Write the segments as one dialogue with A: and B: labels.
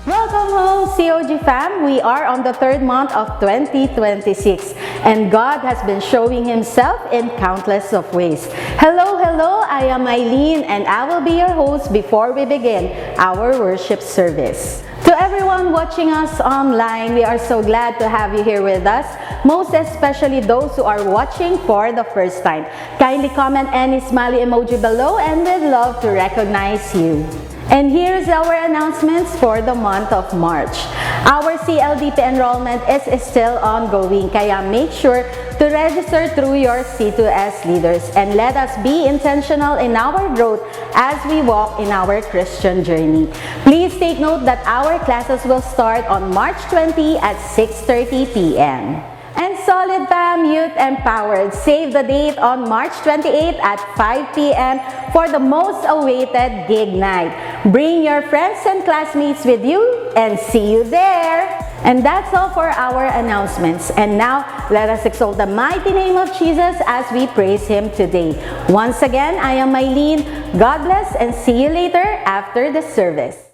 A: Welcome home, COG fam. We are on the third month of 2026 and God has been showing Himself in countless of ways. Hello, I am Eileen and I will be your host before we begin our worship service. To everyone watching us online, we are so glad to have you here with us, most especially those who are watching for the first time. Kindly comment any smiley emoji below and we'd love to recognize you. And here's our announcements for the month of March. Our CLDP enrollment is still ongoing, kaya make sure to register through your C2S leaders and let us be intentional in our growth as we walk in our Christian journey. Please take note that our classes will start on March 20 at 6:30 p.m. And Solid Fam Youth Empowered, save the date on March 28 at 5 p.m. for the most awaited gig night. Bring your friends and classmates with you and see you there. And that's all for our announcements. And now, let us exalt the mighty name of Jesus as we praise Him today. Once again, I am Eileen. God bless and see you later after the service.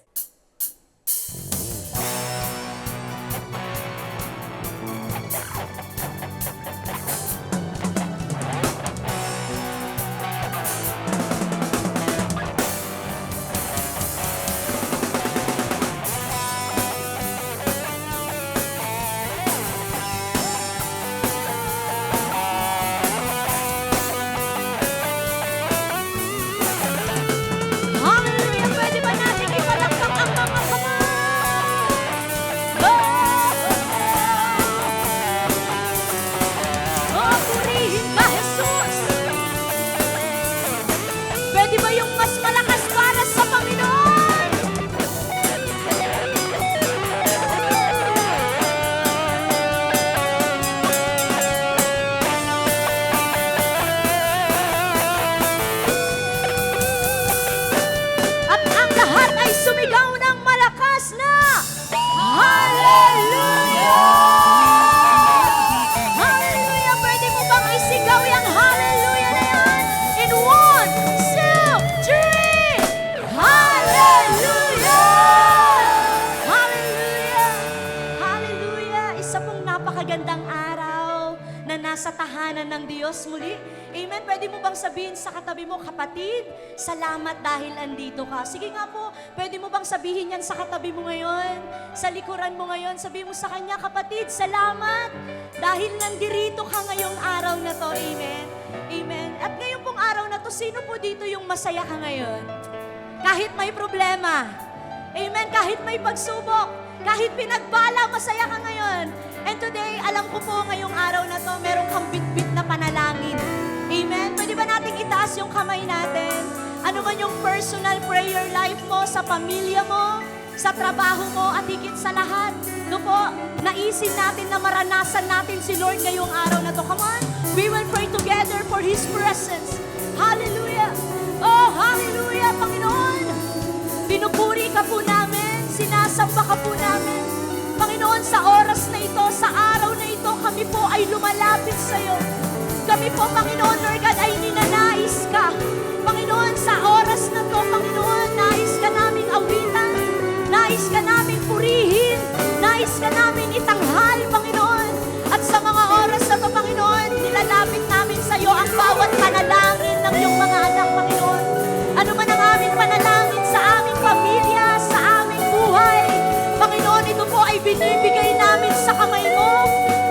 B: Sa tahanan ng Diyos muli. Amen. Pwede mo bang sabihin sa katabi mo, kapatid, salamat dahil andito ka. Sige nga po, pwede mo bang sabihin yan sa katabi mo ngayon, sa likuran mo ngayon, sabihin mo sa kanya, kapatid, salamat dahil nandirito ka ngayong araw na to. Amen. Amen. At ngayong pong araw na to, sino po dito yung masaya ka ngayon? Kahit may problema. Amen. Kahit may pagsubok. Kahit pinagbala, masaya ka ngayon. And today, alam ko po ngayong araw na to, meron kang bitbit na panalangin. Amen? Pwede ba natin itaas yung kamay natin? Ano man yung personal prayer life mo, sa pamilya mo, sa trabaho mo, at higit sa lahat. No po, naisin natin na maranasan natin si Lord ngayong araw na to. Come on, we will pray together for His presence. Hallelujah! Oh, hallelujah, Panginoon! Pinupuri ka po namin, sinasamba ka po namin. Panginoon, sa oras na ito, sa araw na ito, kami po ay lumalapit sa iyo. Kami po, Panginoon, Lord God, ay ninanais ka. Panginoon, sa oras na to, Panginoon, nais ka naming awitan, nais ka naming purihin, nais ka naming itanghal, Panginoon. At sa mga oras na to, Panginoon, nilalapit namin sa iyo ang bawat panalangin ng iyong mga anak, Panginoon. Ano man ang aming panalangin sa aming pamilya, sa aming buhay, Panginoon, ito po ay binibigay namin sa kamay mo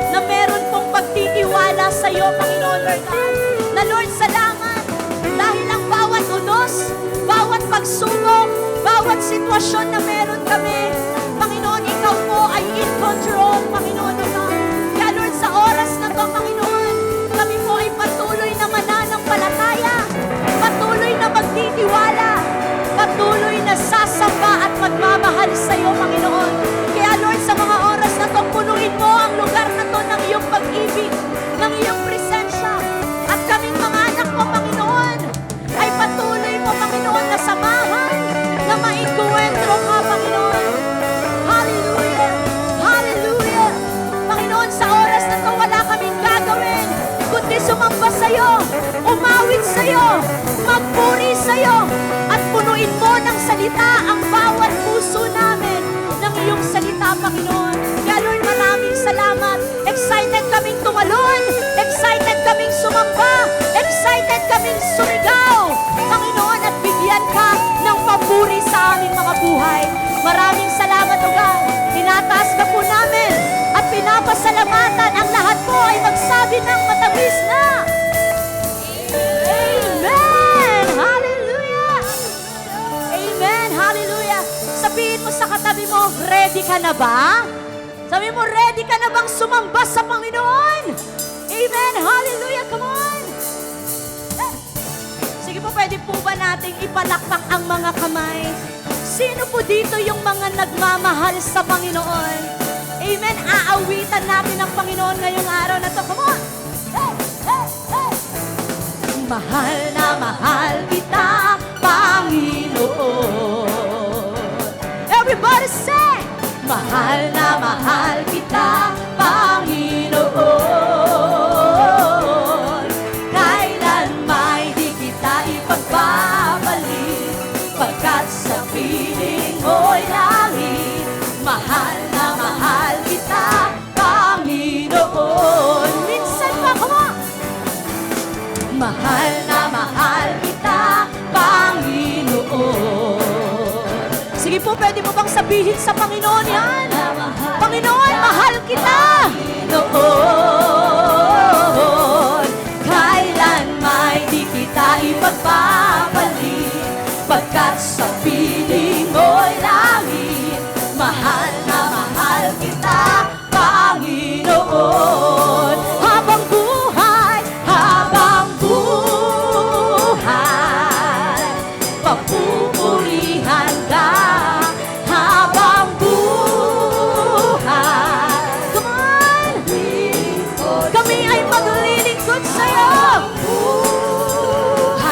B: na meron pong pagtitiwala sa iyo, Panginoon, Lord God. Na Lord, salamat dahil ang bawat unos, bawat pagsubok, bawat sitwasyon na meron kami, Panginoon, ikaw po ay in control, Panginoon, Lord God. Kaya Lord, sa oras na to, Panginoon, kami po ay patuloy na mananampalataya, patuloy na magtitiwala, patuloy na sasamba at magmamahal sa iyo, Panginoon. Kaya Lord, sa mga oras na to, punuin mo ang lugar na to ng iyong pag-ibig, ng iyong presensya. At kaming mga anak mo, Panginoon, ay patuloy mo, Panginoon, na samahan, na maikuwentro ka, Panginoon. Hallelujah! Hallelujah! Panginoon, sa oras na to, wala kaming gagawin, kundi sumamba sa iyo, umawit sa iyo, magpuri sa iyo, at punuin mo ng salita ang bawat puso namin ng sumamba. Excited kaming sumigaw. Panginoon, at bigyan ka ng papuri sa aming mga buhay. Maraming salamat, O God. Tinataas ka po namin at pinapasalamatan. Ang lahat po ay magsabi ng matamis na Amen! Hallelujah! Amen! Hallelujah! Sabihin mo sa katabi mo, ready ka na ba? Sabihin mo, ready ka na bang sumamba sa Panginoon? Amen! Hallelujah! Come on! Sige po, pwede po ba nating ipalakpak ang mga kamay? Sino po dito yung mga nagmamahal sa Panginoon? Amen! Aawitan natin ang Panginoon ngayong araw na to. Come on! Hey! Hey! Hey! Mahal na mahal kita, Panginoon. Everybody say, mahal na mahal kita, Panginoon. Kailan may di kita ipagpapalik, pagkat sa piling mo'y langit. Mahal na mahal kita, Panginoon. Minsan pa, come on! Mahal na mahal kita, Panginoon. Sige po, pwede mo bang sabihin sa Panginoon yan? Panginoon, mahal kita! Panginoon, kailan may di kita ipagpapalik, pagkat sa piling mo'y langit. Mahal na mahal kita, Panginoon. Habang buhay, papupurihan ka. Habang buhay, come on! Kami ay maglilingkod sa'yo. Buhay,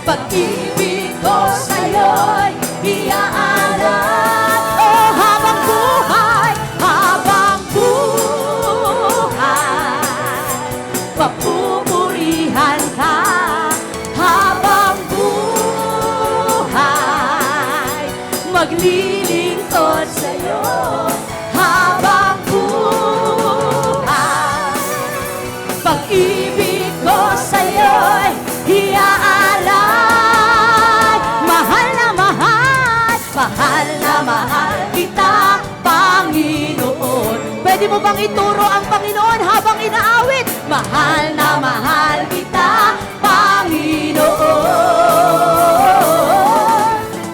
B: pag-ibig ko sa'yo'y iaalat. Oh, habang buhay, papupurihan ka. Habang buhay, maglilingkod sa'yo. Habang buhay, pag-ibig ko sa'yo'y iaalay. Mahal na mahal, mahal na mahal kita, Panginoon. Pwede mo bang ituro ang Panginoon habang inaawit? Mahal na mahal kita, Panginoon.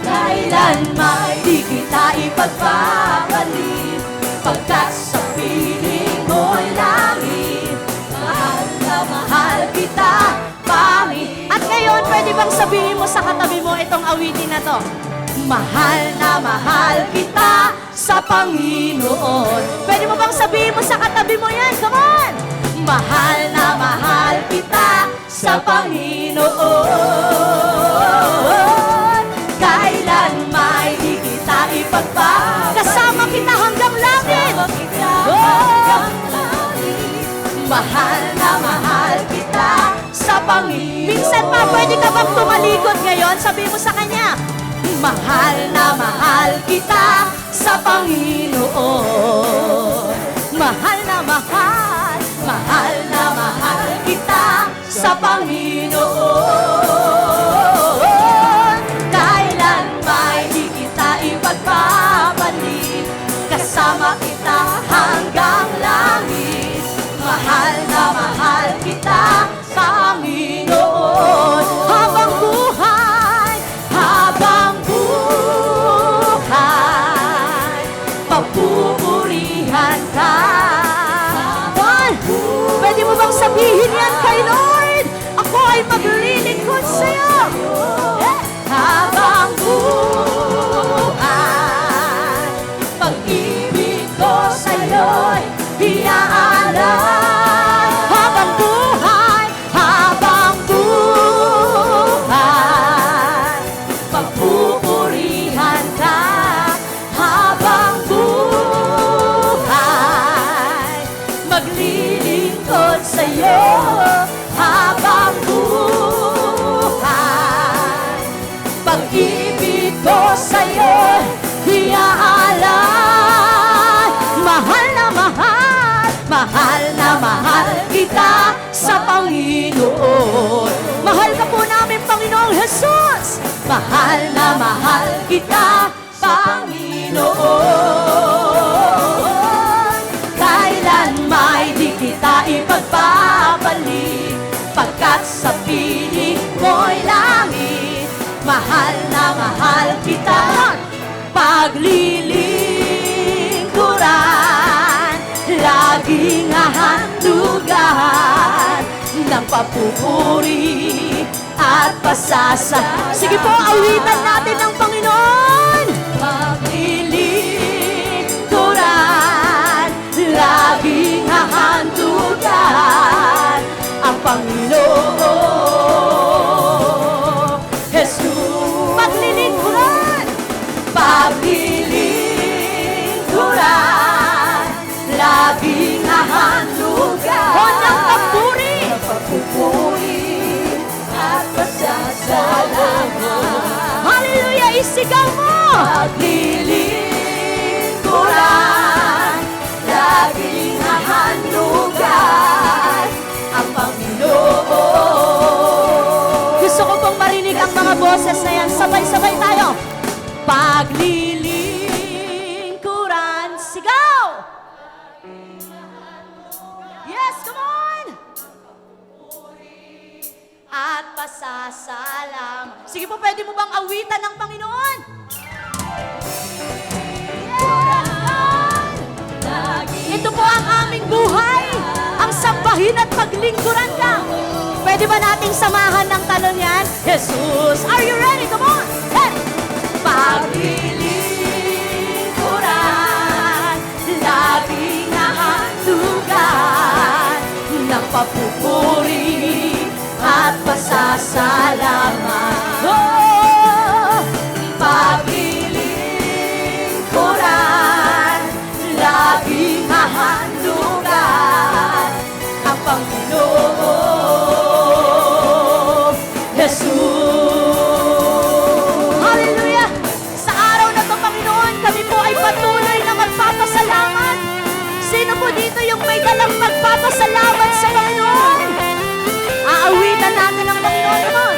B: Kailan may di kita ipagpapalik, pagkat sa piling mo'y langit. Mahal na mahal kita, Panginoon. At ngayon, pwede bang sabihin mo sa katabi mo itong awitin na to? Mahal na mahal kita sa Panginoon. Pwede mo bang sabihin mo sa katabi mo yan? Come on! Mahal na mahal kita sa Panginoon. Kailan may di kita ipagpapalik, kasama kita hanggang langit. Mahal na mahal kita sa Panginoon. Minsan pa, pwede ka bang tumalikod ngayon? Sabi mo sa Kanya, mahal na mahal kita sa Panginoon. Mahal na mahal, mahal na mahal kita sa Panginoon. Kailan may di kita ipagpapalik, kasama kita hanggang langit. Mahal na mahal kita, Panginoon. Habang buhay, papupurihan ka. Pwede mo bang sabihin yan kay Lord? Ako ay maglilingkod Panginoon. Mahal ka po namin, Panginoong Jesus. Mahal na mahal kita, Panginoon. Kailan may di kita ipagpapalik, pagkat sa piling mo'y langit. Mahal na mahal kita, paglilingkuran, laging hahandugan ng papupuri at pasasa. Sige po, awitan natin ng Panginoon. Paglilingkuran, laging hahandugan ang Panginoon. Jesus, paglilingkuran, paglilingkuran, laging hahandugan ng papuri at pasasalamat. Hallelujah! Isigaw mo! Paglilingkuran, laging hahandugan ang Panginoon. Gusto ko pong marinig ang mga boses na yan. Sabay-sabay tayo. Paglilingkuran, sigaw! Yes, come on! At pasasalam. Sige po, pwede mo bang awitan ng Panginoon? Yes! Ito po ang aming buhay. Ang sambahin at paglingkuran ka. Pwede ba nating samahan ng talon yan? Jesus, are you ready? Come on! Hey! Paglilingkuran, laging nahandugan ng papupuri at pasasalamat. Oh! Paglilingkuran, laging hahandugan ang Panginoon. Jesus! Hallelujah! Sa araw na ito, Panginoon, kami po ay patuloy na magpapasalamat. Sino po dito yung may dalang magpapasalamat sa Panginoon? Aawitan natin ang Panginoon. Come on!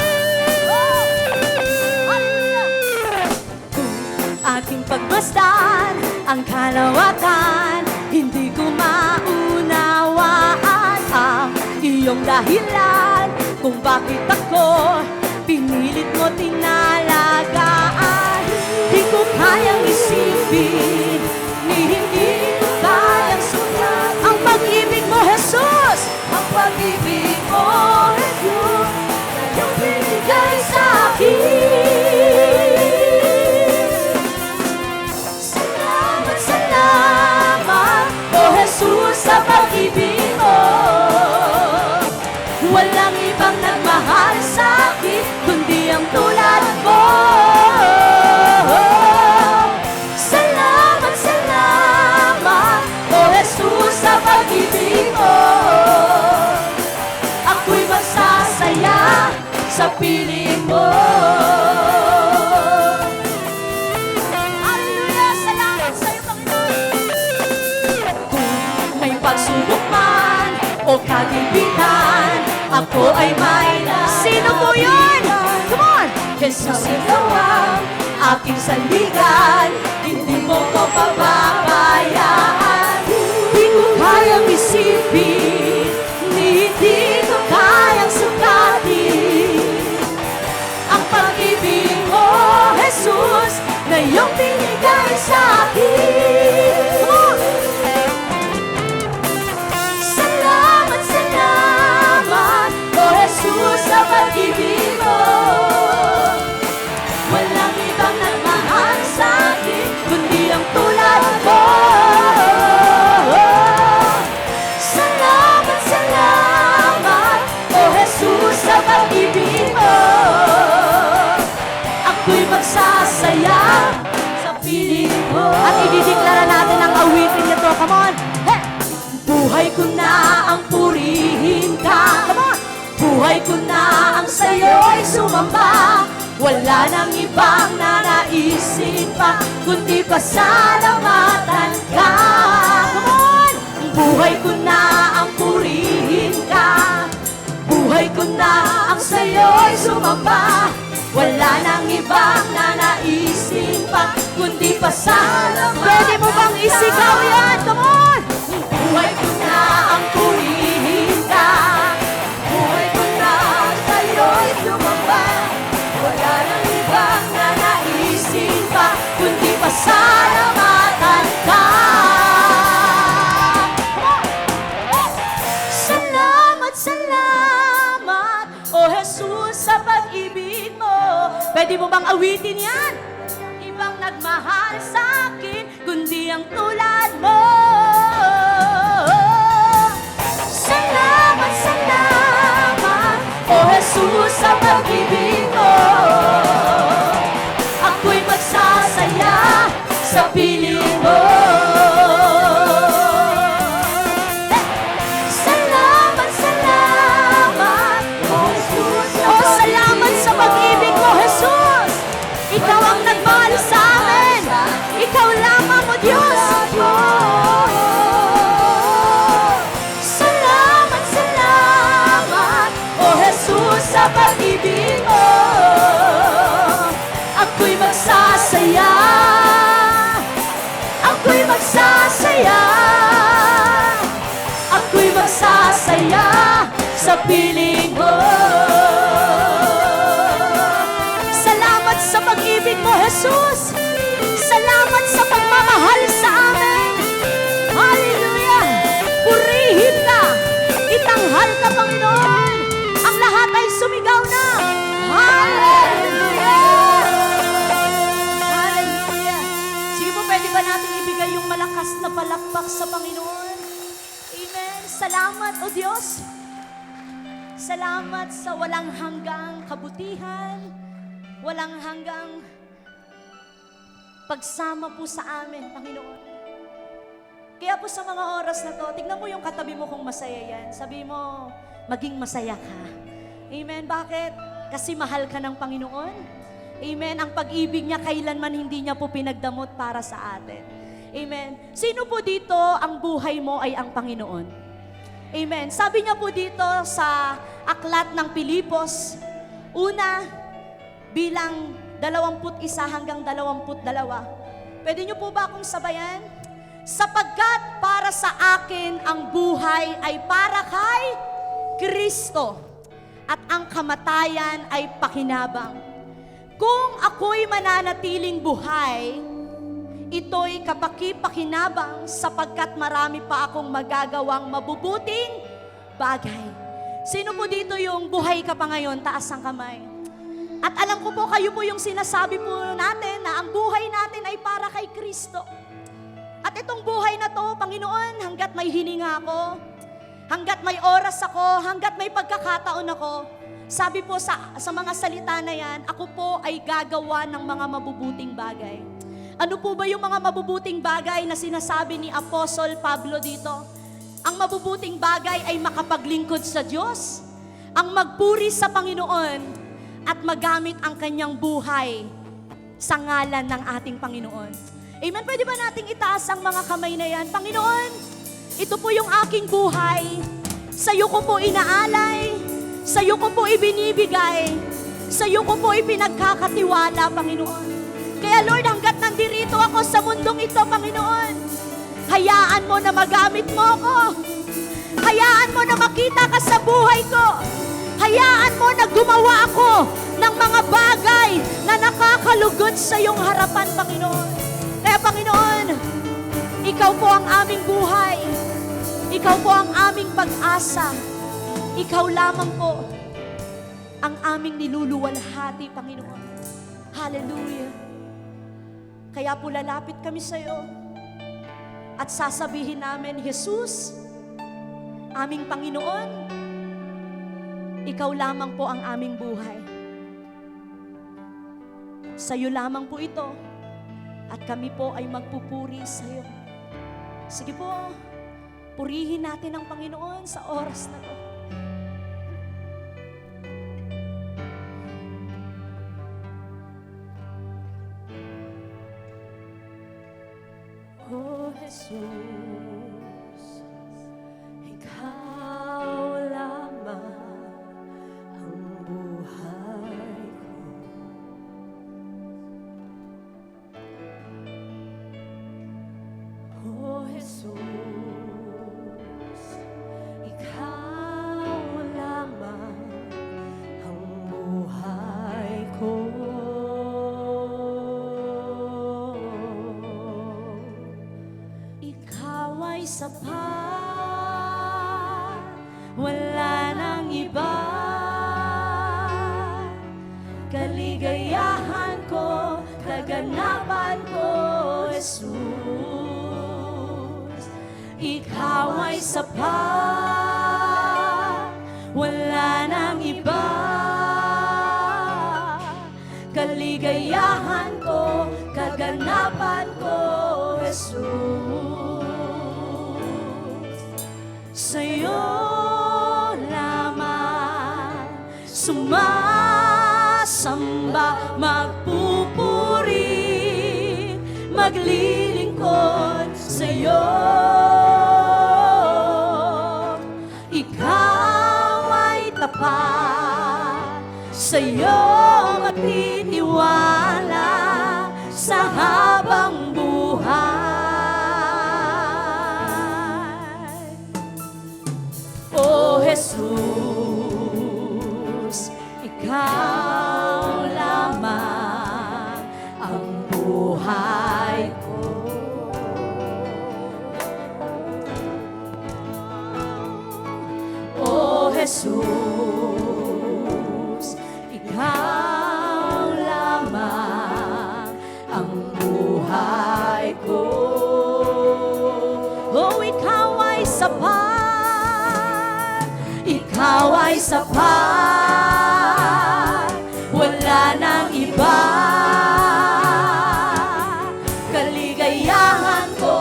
B: Oh! Hallelujah! Aking pagmasdan ang kalawatan, hindi ko maunawaan ang iyong dahilan kung bakit ako pinilit mo tinalagaan. Di ko kayang isipin, ni hindi ko kayang sulat ang pag-ibig mo, Jesus! Ang pag-ibig mo, Jesus, na iyong binigay sa akin. Salamat, salamat, oh Jesus, sa pag-ibig mo. Walang ibang nagmahal sa akin, kundi ang tulad mo. Salamat, salamat, oh Jesus, sa pag-ibig mo. Ako'y magsasaya sa piling mo. Hallelujah! Salamat sa'yo, Panginoon. Kung may pagsubok man o kagibigan, ako ay may sino po yun? Come on! Jesus, ikaw ang aking sandigan, hindi mo ko pababayaan. Di ko kayang isipin, hindi ko kayang sukatin ang pag-ibig mo, Jesus, na iyong binigay sa akin. Come on! Salamat, salamat, oh Jesus, sa pag-ibig mo. Walang ibang nagmahal sa akin, kundi ang tulad mo. Salamat, salamat, oh Jesus, sa pag-ibig mo. Ako'y magsasaya sa piling mo. At idideklara natin ang awitin nito. Come on! Hey! Buhay ko na ang purihin ka. Come on! Buhay ko na ang sa'yo'y sumamba. Wala nang ibang nanaisin pa, kundi pasalamatan ka. Come on! Buhay ko na ang purihin ka. Buhay ko na ang sa'yo'y sumamba. Wala nang ibang nanaisin pa, kundi pasalamat. Pwede mo bang isigaw yan? Come on! Buhay ko na ang purihin ka. Buhay ko na sa'yo'y sumamba. Wala nang ibang nanaisin pa, kundi pasalamatan ka. Salamat, salamat, O Jesus, sa pag-ibig mo. Pwede mo bang awitin yan? Ibang nagmahal sa akin, kundi ang tulad mo. Salamat, salamat, O Jesus, sa pag-ibig mo. Ako'y magsasaya sa piling mo. Salamat, salamat, O Jesus, salamat sa pag-ibig mo, Jesus. Ikaw ang nagmahal sa amin. Ikaw lamang, O Diyos. Salamat, salamat, O Jesus, sa pag-ibig mo. Ako'y magsasaya. Ako'y magsasaya. Ako'y magsasaya sa piling mo. Salamat sa pag-ibig mo, Jesus. Salamat sa pagmamahal sa amin. Hallelujah! Purihin ka. Itanghal ka, Panginoon. Ang lahat ay sumigaw na. Hallelujah! Hallelujah! Sige po, pwede ba natin ibigay yung malakas na palakpak sa Panginoon? Amen. Salamat, O Diyos. Salamat sa walang hanggang kabutihan, walang hanggang pagsama po sa amin, Panginoon. Kaya po sa mga oras na to, tignan mo yung katabi mo kung masaya yan. Sabi mo, maging masaya ka. Amen. Bakit? Kasi mahal ka ng Panginoon. Amen. Ang pag-ibig niya kailanman hindi niya po pinagdamot para sa atin. Amen. Sino po dito ang buhay mo ay ang Panginoon? Amen. Sabi niya po dito sa aklat ng Pilipos, una, bilang 21 hanggang 22. Pwede niyo po ba akong sabayan? Sapagkat para sa akin ang buhay ay para kay Kristo at ang kamatayan ay pakinabang. Kung ako'y mananatiling buhay, ito'y kapaki-pakinabang sapagkat marami pa akong magagawang mabubuting bagay. Sino po dito yung buhay ka pa ngayon? Taas ang kamay. At alam ko po, kayo po yung sinasabi po natin na ang buhay natin ay para kay Kristo. At itong buhay na to, Panginoon, hanggat may hininga ako, hanggat may oras ako, hanggat may pagkakataon ako, sabi po sa mga salita na yan, ako po ay gagawa ng mga mabubuting bagay. Ano po ba yung mga mabubuting bagay na sinasabi ni Apostol Pablo dito? Ang mabubuting bagay ay makapaglingkod sa Diyos, ang magpuri sa Panginoon, at magamit ang kanyang buhay sa ngalan ng ating Panginoon. Amen? Pwede ba nating itaas ang mga kamay na yan? Panginoon, ito po yung aking buhay. Sa iyo ko po inaalay, sa iyo ko po ibinibigay, sa iyo ko po ipinagkakatiwala, Panginoon. Kaya Lord, hanggat nandirito ako sa mundong ito, Panginoon, hayaan mo na magamit mo ako. Hayaan mo na makita ka sa buhay ko. Hayaan mo na gumawa ako ng mga bagay na nakakalugod sa iyong harapan, Panginoon. Kaya Panginoon, ikaw po ang aming buhay. Ikaw po ang aming pag-asa. Ikaw lamang po ang aming niluluwalhati, Panginoon. Hallelujah. Kaya po lalapit kami sa iyo at sasabihin namin, Jesus, aming Panginoon, ikaw lamang po ang aming buhay. Sa iyo lamang po ito at kami po ay magpupuri sa iyo. Sige po, purihin natin ang Panginoon sa oras na to. Oh Jesus, ikaw lamang sapat, wala nang iba. Kaligayahan ko, kaganapan ko, Jesus. Ikaw ay sapat, wala nang iba. Kaligayahan ko, kaganapan ko, Jesus. Sa'yo lamang sumasamba, magpupuri, maglilingkod sa'yo. Ikaw ay tapat, sa'yo magtitiwala sa habang buhay. O Jesus, ikaw lamang ang buhay ko. O Jesus, ikaw lamang ang buhay ko. O ikaw ay sapat, ikaw ay sapat, wala nang iba. Kaligayahan ko,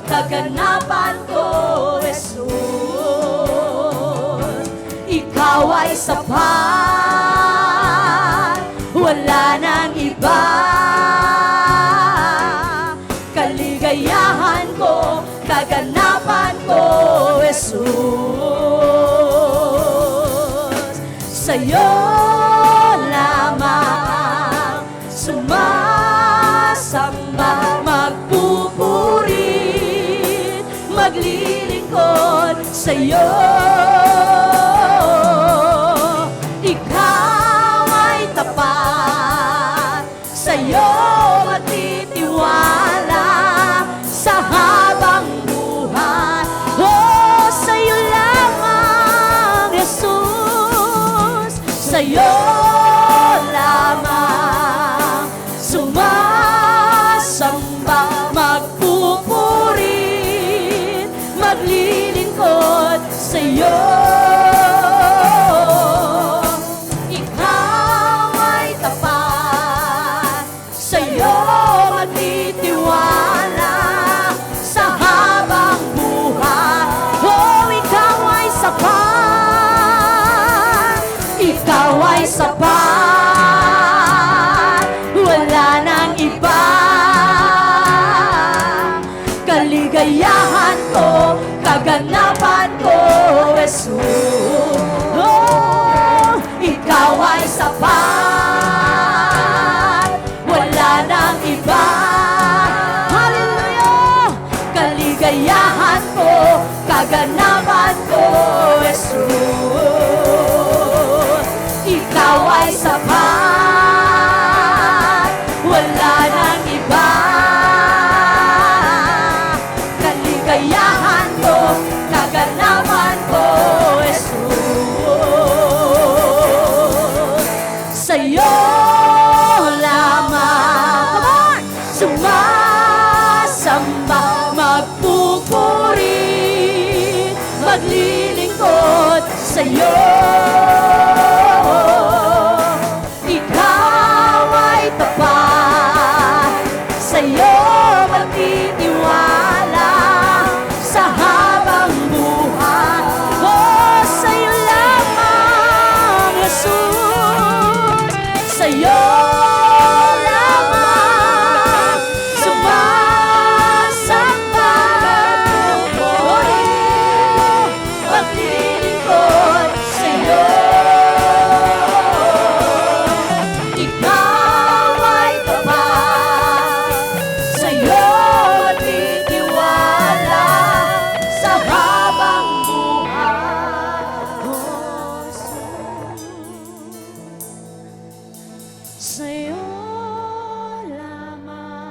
B: kaganapan ko, Jesus. Ikaw ay sapat, wala nang iba. Kaligayahan ko, kaganapan ko, Jesus. Sa'yo lamang sumasamba, magpupuri, maglilingkod sa'yo. Ikaw ay tapat, sa'yo matitiwala sa habang buhay. Oh, sa'yo lamang, Jesus, sa'yo lamang sumasamba, magpupuri, maglilingkod sa'yo. Ikaw ay tapat, sa'yo magtitiwala sa habang buhay. Oh, ikaw ay sapat, ikaw ay sapat, wala nang iba. Kaligayahan ko, kaganapan ko, Jesus. Oh, ikaw ay sapat, wala nang iba. Hallelujah! Kaligayahan ko, kaganapan ko, Jesus. Ikaw ay sapat, wala nang iba. Kaligayahan ko, kaganapan ko, Jesus. Sa'yo lamang, come on, sumasamba, magpupuri, maglilingkod sa'yo. Ikaw ay tapat, sa'yo magtitiwala sa habang buhay. Oh, sa'yo lamang, Jesus, sa'yo lamang sumasamba, maglilingkod sa'yo. Ikaw ay tapat, sa'yo matitiwala sa habang buhay. Oh, sa'yo lamang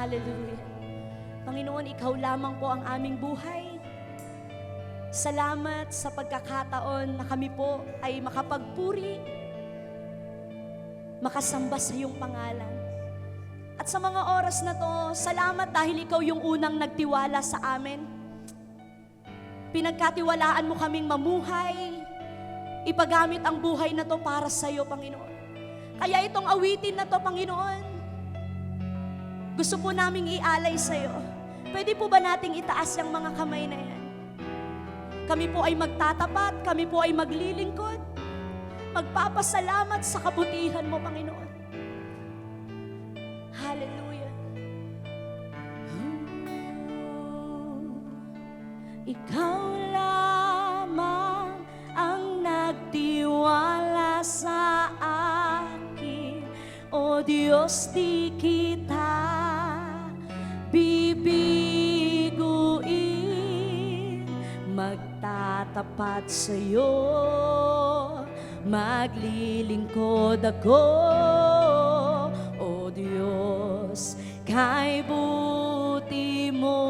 B: Hallelujah. Panginoon, Ikaw lamang po ang aming buhay. Salamat sa pagkakataon na kami po ay makapagpuri, makasamba sa iyong pangalan. At sa mga oras na to, salamat dahil Ikaw yung unang nagtiwala sa amin. Pinagkatiwalaan mo kaming mamuhay, ipagamit ang buhay na to para sa iyo, Panginoon. Kaya itong awitin na to, Panginoon, gusto po naming ialay sa iyo. Pwede po ba nating itaas yung mga kamay na yan? Kami po ay magtatapat, kami po ay maglilingkod, magpapasalamat sa kabutihan mo, Panginoon. Hallelujah. Ikaw lamang ang nagtiwala sa akin, O Diyos, di kita bibiguin. Magtatapat sa'yo, maglilingkod ako, O Diyos, kay buti mo.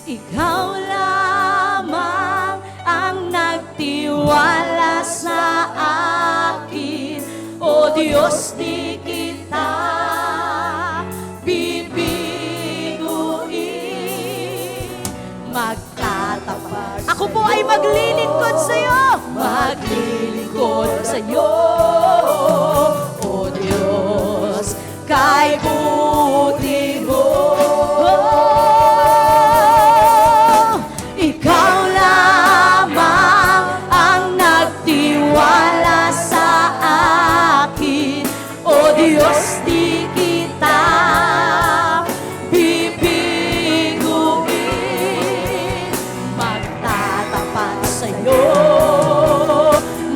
B: Ikaw lamang ang nagtiwala sa akin, O Diyos, di kita magtatapat. Ako po ay maglilingkod sa iyo. Maglilingkod sa iyo, O Diyos, kay buti mo. Ikaw lamang ang nagtiwala sa akin, O Diyos, di kita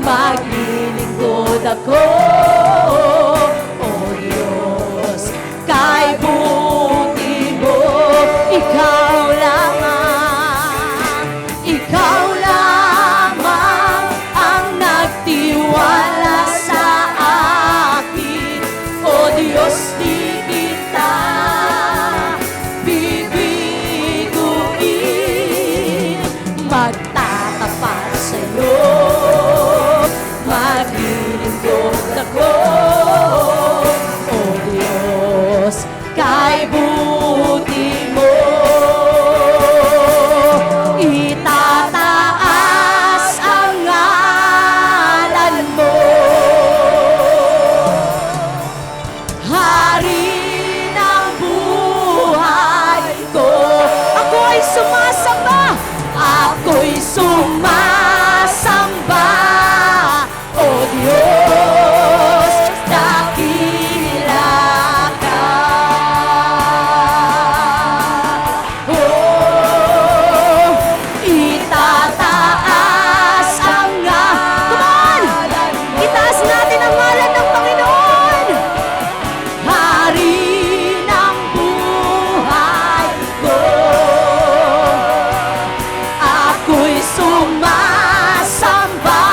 B: maglilingkod ako, O Diyos, kay buti mo. Ikaw lamang ang nagtiwala sa akin, O Diyos, di kita bibiguin. Magtatapat sa'yo, maglilingkod ako, O Diyos, kay buti mo. Itataas ang ngalan mo, Hari ng buhay ko. Ako'y sumasamba, ako'y sumasamba, O Diyos, dakila ka. Oh, itataas ang ngalan. Itaas natin ang ngalan ng Panginoon. Hari ng buhay ko, ako'y sumasamba,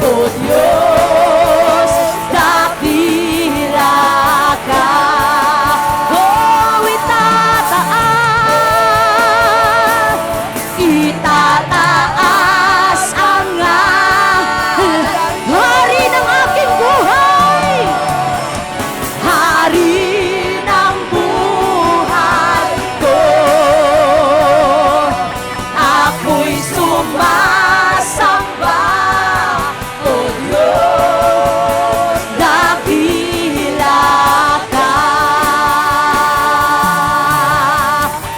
B: O Diyos, dakila ka. Oh, itataas ang ngalan. Hari ng aking buhay, Hari ng buhay ko, ako'y sumasamba, O Diyos, dakila ka.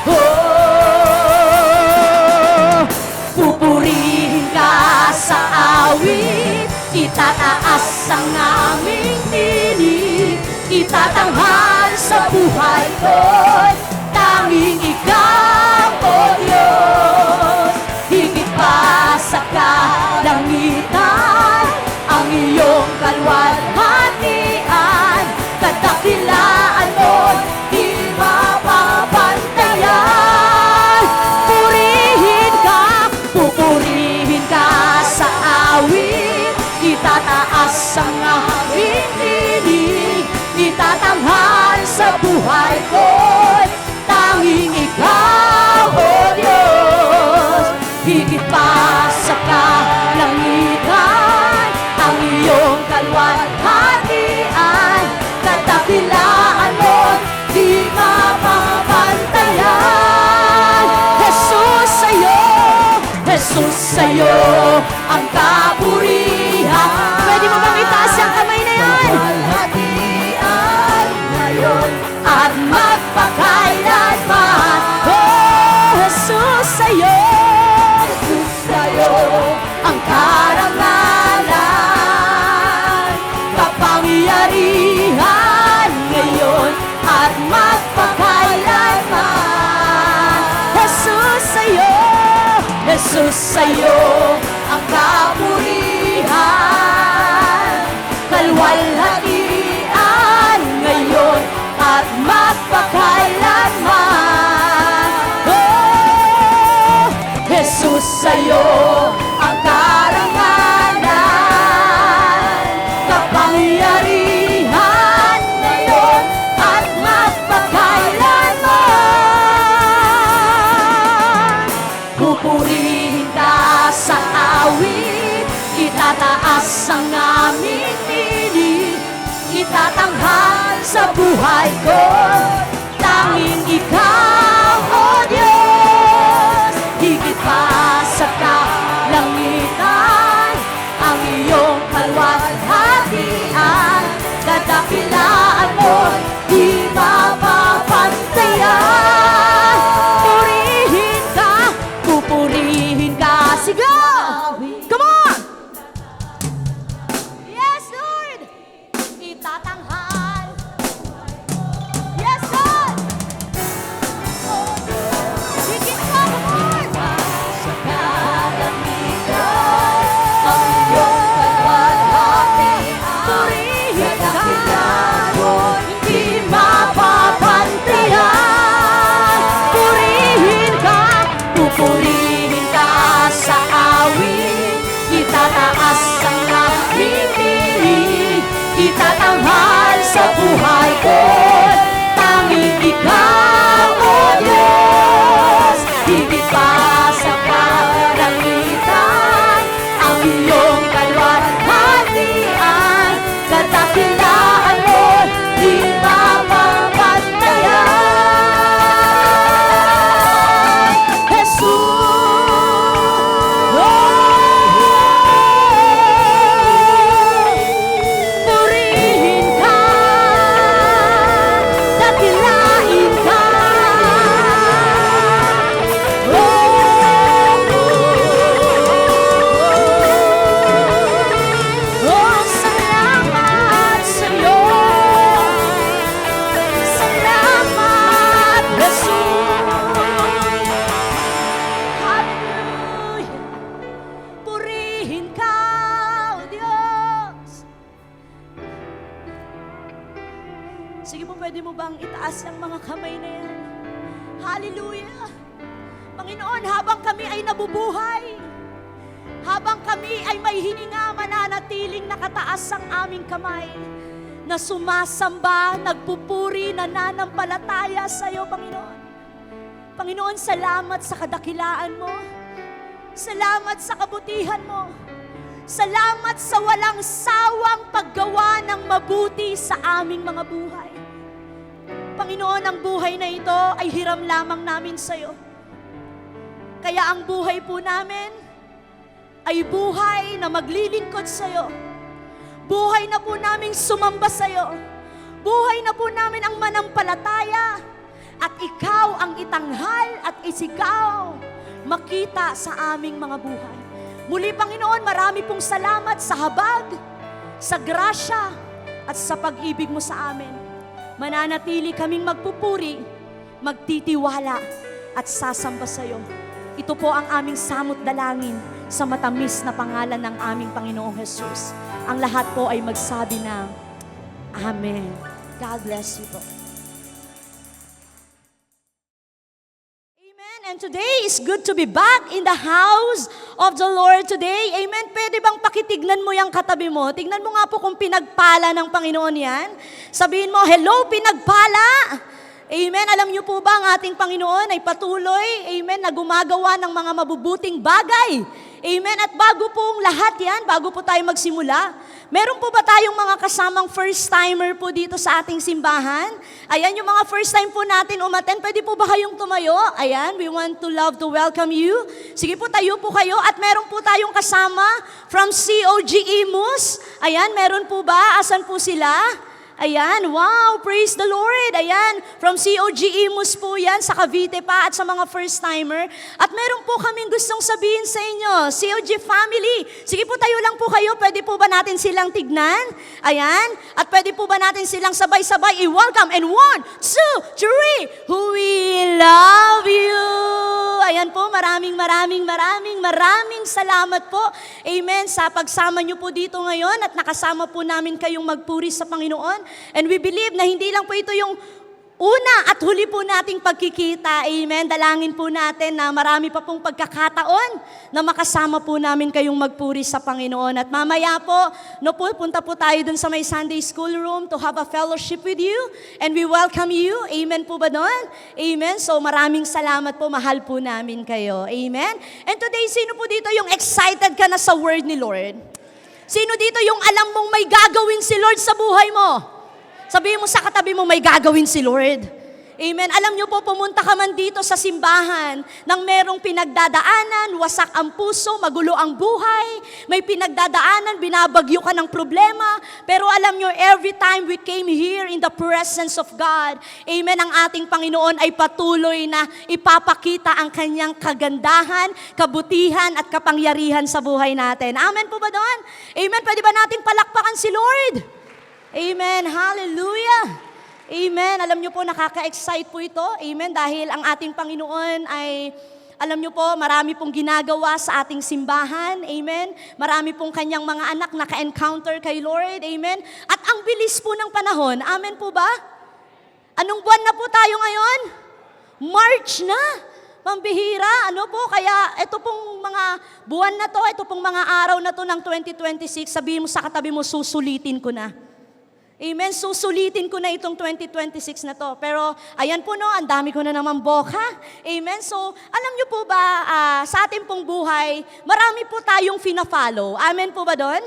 B: Oh, pupurihin ka sa awit, itataas ang aming tinig, itatanghal sa buhay ko, tanging ikaw, O Diyos. Higit pa sa kalangitan, ang iyong kalwalhatian, kadakilaan mo'y di mapapantayan. Pupurihin ka sa awit, itataas ang aming tinig, sa'yo ang kapurihan. Pwede mo bang itaas ang kamay na yan? Luwalhatian ngayon at magpakailanman. Oh, Jesus, sa'yo ang karangalan, kapangyarihan ngayon at magpakailanman. Jesus, sa'yo ang kapurihan, kalwalhatian ngayon at magpakailanman. Oh, Jesus, sa'yo ang karangalan, kapangyarihan ngayon at magpakailanman. Pupurihin ka sa awit, itataas ang aming tinig, itatanghal sa buhay ko, tanging ikaw, O Diyos. Higit pa sa kalangitan, ang iyong kalwalhatian, kadakilaan mo, di mapapantayan. Pupurihin ka, sigaw! Come on! Yes, Lord! Itatanghal. Yes, Lord! Higit pa, Lord! Sa kalangitan, ang iyong kalwalhatian, purihin ka, di mapapantayan. Pupurihin ka sa awit, itataas ang aming tinig, itatanghal sa buhay ko, tanging ikaw, O Diyos. Higit pa sa kalangitan, ang iyong kalwalhatian, kadakilaan mo, di mapapantayan. Purihin ka, dakilain ka. Oh, salamat sa'yo. Salamat, Jesus. Hallelujah! Purihin ka, O Diyos! Sige po, pwede mo bang itaas ang mga kamay na yan? Hallelujah! Panginoon, habang kami ay nabubuhay, habang kami ay may hininga, mananatiling nakataas ang aming kamay, na sumasamba, nagpupuri, nananampalataya sa iyo, Panginoon. Panginoon, salamat sa kadakilaan mo. Salamat sa kabutihan mo. Salamat sa walang sawang paggawa ng mabuti sa aming mga buhay. Panginoon, ang buhay na ito ay hiram lamang namin sa iyo. Kaya ang buhay po namin ay buhay na maglilingkod sa iyo. Buhay na po namin sumamba sa iyo. Buhay na po namin ang manampalataya. At ikaw ang itanghal at isigaw, makita sa aming mga buhay. Muli, Panginoon, marami pong salamat sa habag, sa grasya, at sa pag-ibig mo sa amin. Mananatili kaming magpupuri, magtitiwala, at sasamba sa iyo. Ito po ang aming samot dalangin sa matamis na pangalan ng aming Panginoong Jesus. Ang lahat po ay magsabi na, Amen. God bless you po. And today is good to be back in the house of the Lord today. Amen. Pwede bang pakitignan mo yung katabi mo? Tignan mo nga po kung pinagpala ng Panginoon yan. Sabihin mo, hello, pinagpala. Amen. Alam niyo po ba ang ating Panginoon ay patuloy, amen, na gumagawa ng mga mabubuting bagay. Amen. At bago pong lahat yan, bago po tayo magsimula, Meron po ba tayong mga kasamang first-timer po dito sa ating simbahan? Ayan, yung mga first time po natin umaten, pwede po ba kayong tumayo? Ayan, we want to love to welcome you. Sige po, tayo po kayo. At meron po tayong kasama from COG Imus. Ayan, meron po ba? Asan po sila? Ayan, wow, praise the Lord. Ayan, from COG Imus po yan, sa Cavite pa at sa mga first-timer. At meron po kaming gustong sabihin sa inyo, COG family. Sige po, tayo lang po kayo. Pwede po ba natin silang tignan? Ayan, at pwede po ba natin silang sabay-sabay i-welcome? And 1, 2, 3, we love you. Ayan po, maraming salamat po. Amen, sa pagsama niyo po dito ngayon at nakasama po namin kayong magpuri sa Panginoon. And we believe na hindi lang po ito yung una at huli po nating pagkikita. Amen. Dalangin po natin na marami pa pong pagkakataon na makasama po namin kayong magpuri sa Panginoon. At mamaya po, punta po tayo dun sa may Sunday school room to have a fellowship with you. And we welcome you. Amen po ba doon? Amen. So maraming salamat po. Mahal po namin kayo. Amen. And today, sino po dito yung excited ka na sa word ni Lord? Sino dito yung alam mong may gagawin si Lord sa buhay mo? Sabihin mo sa katabi mo, may gagawin si Lord. Amen. Alam niyo po, pumunta ka man dito sa simbahan nang merong pinagdadaanan, wasak ang puso, magulo ang buhay, may pinagdadaanan, binabagyo ka ng problema. Pero alam niyo, every time we came here in the presence of God, amen, ang ating Panginoon ay patuloy na ipapakita ang kanyang kagandahan, kabutihan at kapangyarihan sa buhay natin. Amen po ba doon? Amen. Pwede ba natin palakpakan si Lord? Amen. Hallelujah. Amen. Alam niyo po, nakaka-excite po ito. Amen. Dahil ang ating Panginoon ay, alam niyo po, marami pong ginagawa sa ating simbahan. Amen. Marami pong kanyang mga anak naka-encounter kay Lord. Amen. At ang bilis po ng panahon. Amen po ba? Anong buwan na po tayo ngayon? March na. Pambihira, ano po, kaya ito pong mga buwan na to, ito pong mga araw na to ng 2026, sabihin mo sa katabi mo, susulitin ko na. Amen. Susulitin ko na itong 2026 na to. Pero, ayan po no, ang dami ko na naman boka. Amen. So, alam niyo po ba, sa ating pong buhay, marami po tayong fina-follow. Amen po ba doon?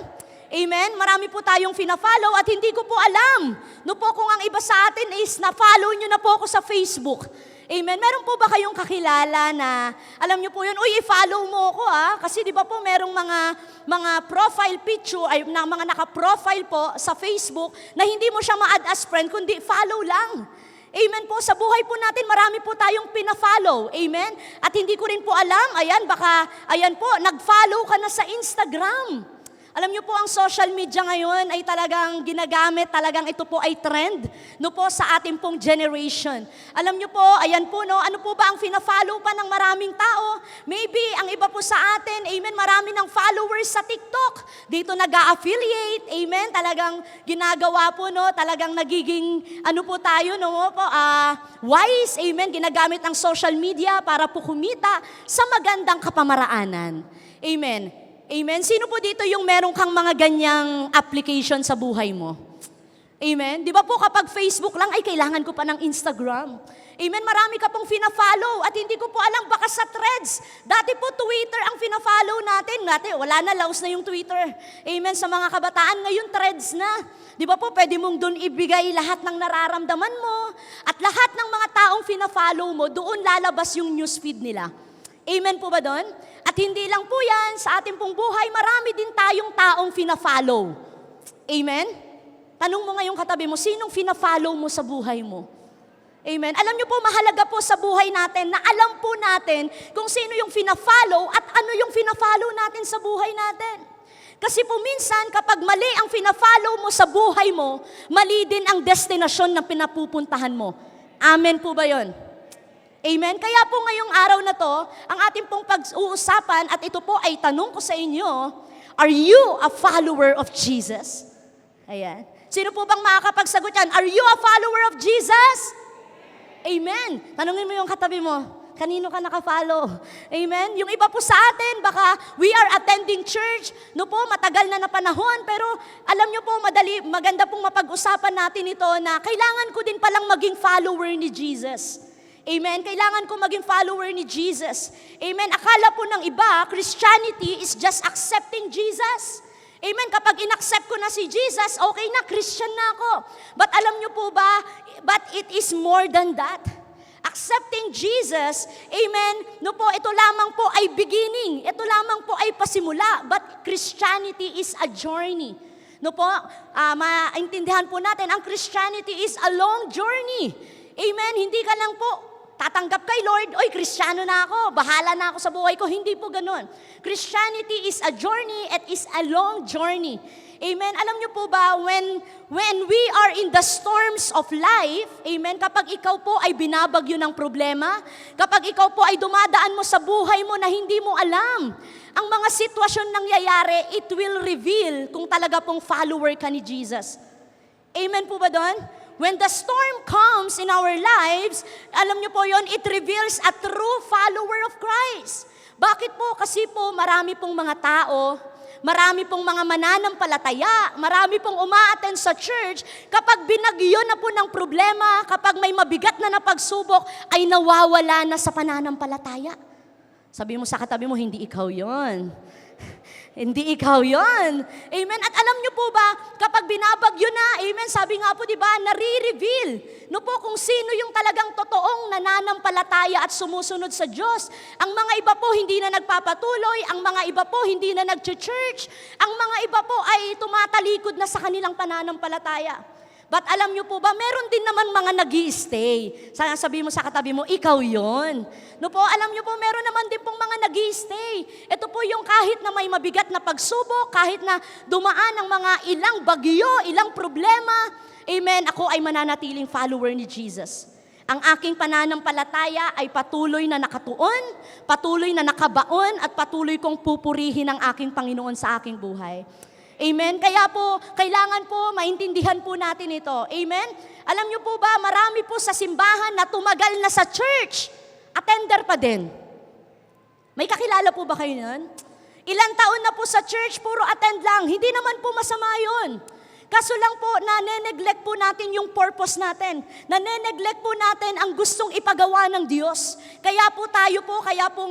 B: Amen. Marami po tayong fina-follow at hindi ko po alam. No po kung ang iba sa atin is na-follow niyo na po ako sa Facebook. Amen. Meron po ba kayong kakilala na, alam niyo po yun, uy, i-follow mo ako kasi di ba po merong mga profile picture, ay mga naka-profile po sa Facebook na hindi mo siya ma-add as friend, kundi follow lang. Amen po. Sa buhay po natin, marami po tayong pina-follow. Amen. At hindi ko rin po alam, ayan po, nag-follow ka na sa Instagram. Alam niyo po, ang social media ngayon ay talagang ginagamit, talagang ito po ay trend, no po, sa ating pong generation. Alam niyo po, ayan po, no, ano po ba ang fina-follow pa ng maraming tao? Maybe, ang iba po sa atin, amen, marami ng followers sa TikTok. Dito nag-a-affiliate, amen, talagang ginagawa po, no, talagang nagiging, ano po tayo, no, po, wise, amen, ginagamit ang social media para po kumita sa magandang kapamaraanan. Amen. Amen. Sino po dito yung meron kang mga ganyang application sa buhay mo? Amen. Di ba po kapag Facebook lang, ay kailangan ko pa ng Instagram. Amen. Marami ka pong fina-follow at hindi ko po alam, baka sa Threads. Dati po Twitter ang fina-follow natin. Wala na, laos na yung Twitter. Amen. Sa mga kabataan, ngayon Threads na. Di ba po pwede mong doon ibigay lahat ng nararamdaman mo at lahat ng mga taong fina-follow mo, doon lalabas yung newsfeed nila. Amen po ba doon? At hindi lang po yan, sa ating pong buhay, marami din tayong taong fina-follow. Amen? Tanong mo ngayong katabi mo, sinong fina-follow mo sa buhay mo? Amen? Alam niyo po, mahalaga po sa buhay natin na alam po natin kung sino yung fina-follow at ano yung fina-follow natin sa buhay natin. Kasi po minsan, kapag mali ang fina-follow mo sa buhay mo, mali din ang destinasyon na pinapupuntahan mo. Amen po ba yon? Amen? Kaya po ngayong araw na to, ang ating pong pag-uusapan, at ito po ay tanong ko sa inyo, are you a follower of Jesus? Ayan. Sino po bang makakapagsagot yan? Are you a follower of Jesus? Amen. Tanungin mo yung katabi mo, kanino ka nakafollow? Amen? Yung iba po sa atin, baka we are attending church, no po, matagal na panahon, pero alam nyo po, maganda pong mapag-usapan natin ito na kailangan ko din palang maging follower ni Jesus. Amen? Kailangan ko maging follower ni Jesus. Amen? Akala po ng iba, Christianity is just accepting Jesus. Amen. Kapag inaccept ko na si Jesus, okay na, Christian na ako. But alam niyo po ba, but it is more than that. Accepting Jesus, amen, no po, ito lamang po ay beginning. Ito lamang po ay pasimula. But Christianity is a journey. No po, maintindihan po natin, ang Christianity is a long journey. Amen, hindi ka lang po tatanggap kay Lord, oy, Kristiyano na ako, bahala na ako sa buhay ko. Hindi po ganun. Christianity is a journey, it is a long journey. Amen. Alam niyo po ba, when we are in the storms of life, amen, kapag ikaw po ay binabagyo ng problema, kapag ikaw po ay dumadaan mo sa buhay mo na hindi mo alam, ang mga sitwasyon nangyayari, it will reveal kung talaga pong follower ka ni Jesus. Amen po ba doon? When the storm comes in our lives, alam niyo po yon, it reveals a true follower of Christ. Bakit po? Kasi po marami pong mga tao, marami pong mga mananampalataya, marami pong uma-attend sa church, kapag binagyo na po ng problema, kapag may mabigat na pagsubok, ay nawawala na sa pananampalataya. Sabi mo sa katabi mo, hindi ikaw yon. Hindi ikaw yon. Amen. At alam niyo po ba, kapag binabagyo na, amen, sabi nga po, di ba, nare-reveal, no po, kung sino yung talagang totoong nananampalataya at sumusunod sa Diyos. Ang mga iba po hindi na nagpapatuloy, ang mga iba po hindi na nag-church, ang mga iba po ay tumatalikod na sa kanilang pananampalataya. But alam niyo po ba, meron din naman mga nag-i-stay. Sabi mo sa katabi mo, ikaw yon. No po, alam niyo po, meron naman din pong mga nag-i-stay. Ito po yung kahit na may mabigat na pagsubok, kahit na dumaan ng mga ilang bagyo, ilang problema, amen, ako ay mananatiling follower ni Jesus. Ang aking pananampalataya ay patuloy na nakatuon, patuloy na nakabaon, at patuloy kong pupurihin ang aking Panginoon sa aking buhay. Amen? Kaya po, kailangan po maintindihan po natin ito. Amen? Alam niyo po ba, marami po sa simbahan na tumagal na sa church, attender pa din. May kakilala po ba kayo nun? Ilang taon na po sa church, puro attend lang. Hindi naman po masama yun. Kaso lang po, nane-neglect po natin yung purpose natin. Nane-neglect po natin ang gustong ipagawa ng Diyos. Kaya po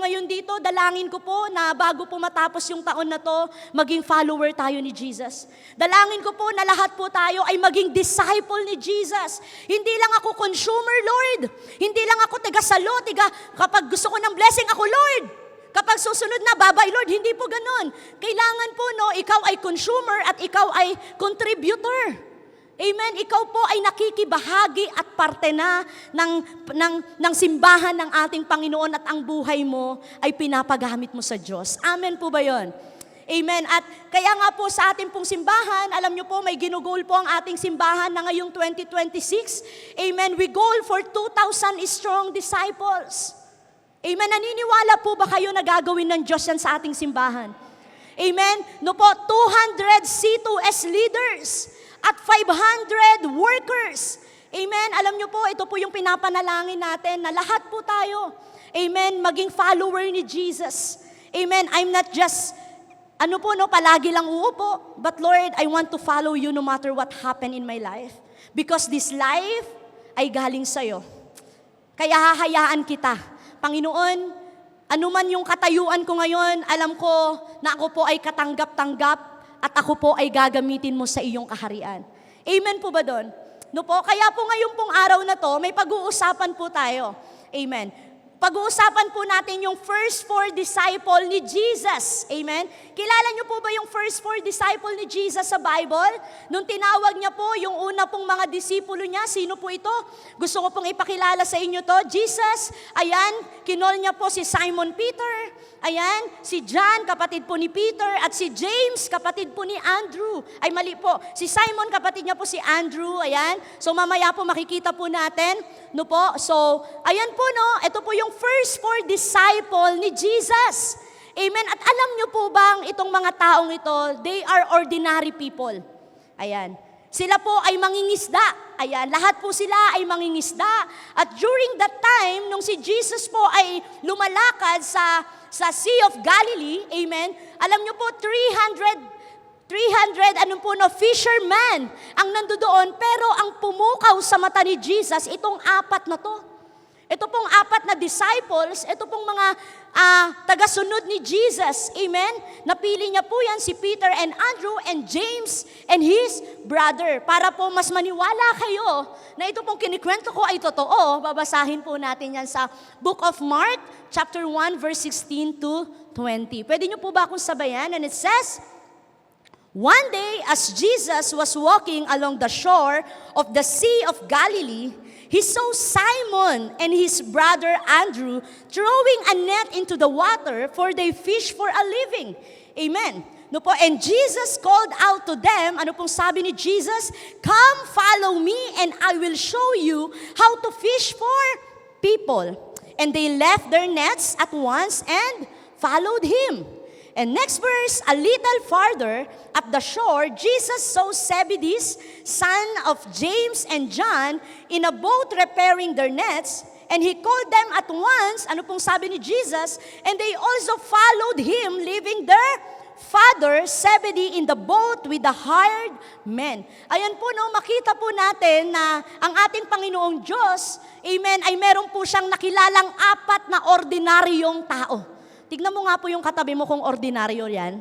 B: ngayon dito, dalangin ko po na bago po matapos yung taon na to, maging follower tayo ni Jesus. Dalangin ko po na lahat po tayo ay maging disciple ni Jesus. Hindi lang ako consumer, Lord. Hindi lang ako tiga-salo, kapag gusto ko ng blessing ako, Lord. Kapag susunod na, babay Lord, hindi po ganun. Kailangan po, no, ikaw ay consumer at ikaw ay contributor. Amen? Ikaw po ay nakikibahagi at parte na ng simbahan ng ating Panginoon at ang buhay mo ay pinapagamit mo sa Diyos. Amen po ba yun? Amen. At kaya nga po sa ating pong simbahan, alam niyo po, may ginugol po ang ating simbahan na ngayong 2026. Amen. We goal for 2,000 strong disciples. Amen. Naniniwala po ba kayo na gagawin ng Diyos yan sa ating simbahan? Amen. No po, 200 C2S leaders at 500 workers. Amen. Alam niyo po, ito po yung pinapanalangin natin na lahat po tayo, amen, maging follower ni Jesus. Amen. I'm not just, palagi lang uupo. But Lord, I want to follow you no matter what happened in my life. Because this life ay galing sa'yo. Kaya hahayaan kita. Panginoon, anuman yung katayuan ko ngayon, alam ko na ako po ay katanggap-tanggap at ako po ay gagamitin mo sa iyong kaharian. Amen po ba doon? No po, kaya po ngayon pong araw na to, may pag-uusapan po tayo. Amen. Pag-uusapan po natin yung first 4 disciple ni Jesus. Amen? Kilala niyo po ba yung first 4 disciple ni Jesus sa Bible? Nung tinawag niya po yung una pong mga disipulo niya, sino po ito? Gusto ko pong ipakilala sa inyo to. Jesus, ayan, kinol niya po si Simon Peter. Ayan, si John, kapatid po ni Peter. At si James, kapatid po ni Andrew. Ay, mali po. Si Simon, kapatid niya po si Andrew. Ayan. So, mamaya po makikita po natin. No po? So, ayan po, no? Ito po yung first 4 disciple ni Jesus. Amen. At alam niyo po bang itong mga taong ito, they are ordinary people. Ayan. Sila po ay mangingisda. Ayan, lahat po sila ay mangingisda. At during that time, nung si Jesus po ay lumalakad sa Sea of Galilee, amen, alam niyo po, 300 fisherman ang nandoon, pero ang pumukaw sa mata ni Jesus, itong 4 na to. Ito pong apat na disciples, ito pong mga tagasunod ni Jesus. Amen? Napili niya po yan si Peter and Andrew and James and his brother. Para po mas maniwala kayo na ito pong kinikwento ko ay totoo, babasahin po natin yan sa Book of Mark, chapter 1, verse 16 to 20. Pwede niyo po ba akong sabayan? And it says, "One day, as Jesus was walking along the shore of the Sea of Galilee, he saw Simon and his brother Andrew throwing a net into the water, for they fish for a living." Amen. No po, and Jesus called out to them, ano pong sabi ni Jesus? "Come, follow me, and I will show you how to fish for people." And they left their nets at once and followed him. And next verse, a little farther up the shore, Jesus saw Zebedee, son of James and John, in a boat repairing their nets, and he called them at once, ano pong sabi ni Jesus, and they also followed him, leaving their father Zebedee in the boat with the hired men. Ayan po, no, makita po natin na ang ating Panginoong Diyos, amen, ay meron po siyang nakilalang apat na ordinaryong tao. Tignan mo nga po yung katabi mo kung ordinaryo yan.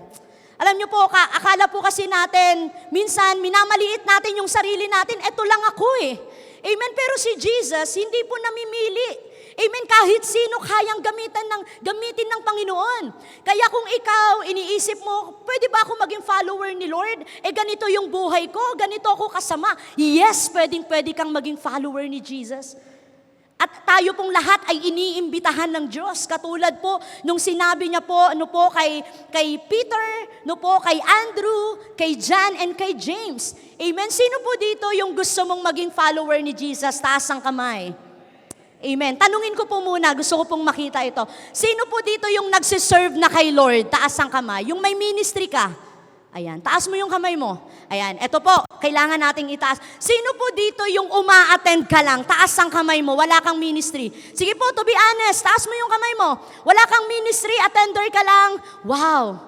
B: Alam niyo po, akala po kasi natin, minsan minamaliit natin yung sarili natin, eto lang ako eh. Amen, pero si Jesus, hindi po namimili. Amen, kahit sino kayang gamitin ng Panginoon. Kaya kung ikaw, iniisip mo, pwede ba ako maging follower ni Lord? Ganito yung buhay ko, ganito ako kasama. Yes, pwede kang maging follower ni Jesus. At tayo pong lahat ay iniimbitahan ng Diyos. Katulad po, nung sinabi niya po, kay Peter, kay Andrew, kay John, and kay James. Amen? Sino po dito yung gusto mong maging follower ni Jesus? Taas ang kamay. Amen. Tanungin ko po muna, gusto ko pong makita ito. Sino po dito yung nagsiserve na kay Lord? Taas ang kamay. Yung may ministry ka. Ayan, taas mo yung kamay mo. Ayan, eto po, kailangan nating itaas. Sino po dito yung uma-attend ka lang? Taas ang kamay mo, wala kang ministry. Sige po, to be honest, taas mo yung kamay mo. Wala kang ministry, attender ka lang. Wow.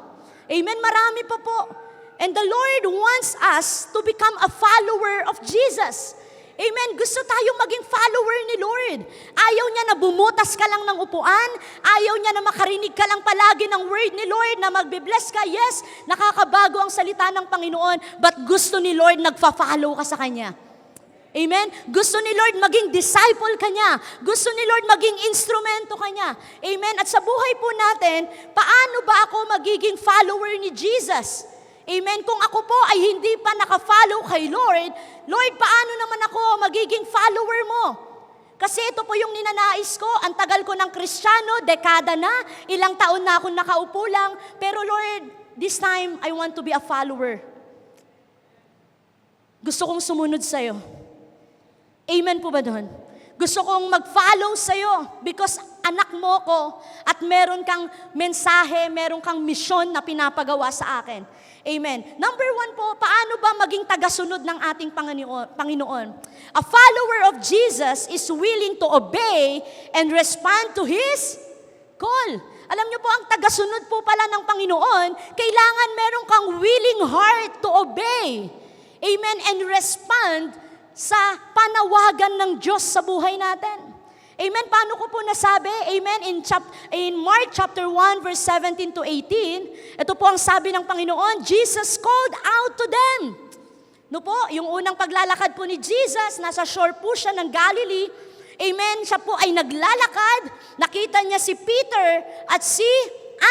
B: Amen, marami pa po. And the Lord wants us to become a follower of Jesus. Amen. Gusto tayong maging follower ni Lord. Ayaw niya na bumutas ka lang ng upuan. Ayaw niya na makarinig ka lang palagi ng word ni Lord na magbe-bless ka. Yes, nakakabago ang salita ng Panginoon. But gusto ni Lord nagfa-follow ka sa Kanya. Amen? Gusto ni Lord maging disciple ka niya. Gusto ni Lord maging instrumento ka niya. Amen? At sa buhay po natin, paano ba ako magiging follower ni Jesus? Amen? Kung ako po ay hindi pa naka-follow kay Lord, Lord, paano naman ako magiging follower mo? Kasi ito po yung ninanais ko, ang tagal ko ng Kristiyano, dekada na, ilang taon na akong nakaupo lang, pero Lord, this time, I want to be a follower. Gusto kong sumunod sa'yo. Amen po ba doon? Gusto kong mag-follow sa'yo because anak mo ko at meron kang mensahe, meron kang misyon na pinapagawa sa akin. Amen. Number 1 po, paano ba maging tagasunod ng ating Panginoon? A follower of Jesus is willing to obey and respond to His call. Alam niyo po, ang tagasunod po pala ng Panginoon, kailangan meron kang willing heart to obey. Amen. And respond sa panawagan ng Diyos sa buhay natin. Amen. Paano ko po nasabi? Amen. In Mark chapter 1 verse 17 to 18, ito po ang sabi ng Panginoon, Jesus called out to them. No po, yung unang paglalakad po ni Jesus, nasa shore po siya ng Galilee. Amen. Siya po ay naglalakad. Nakita niya si Peter at si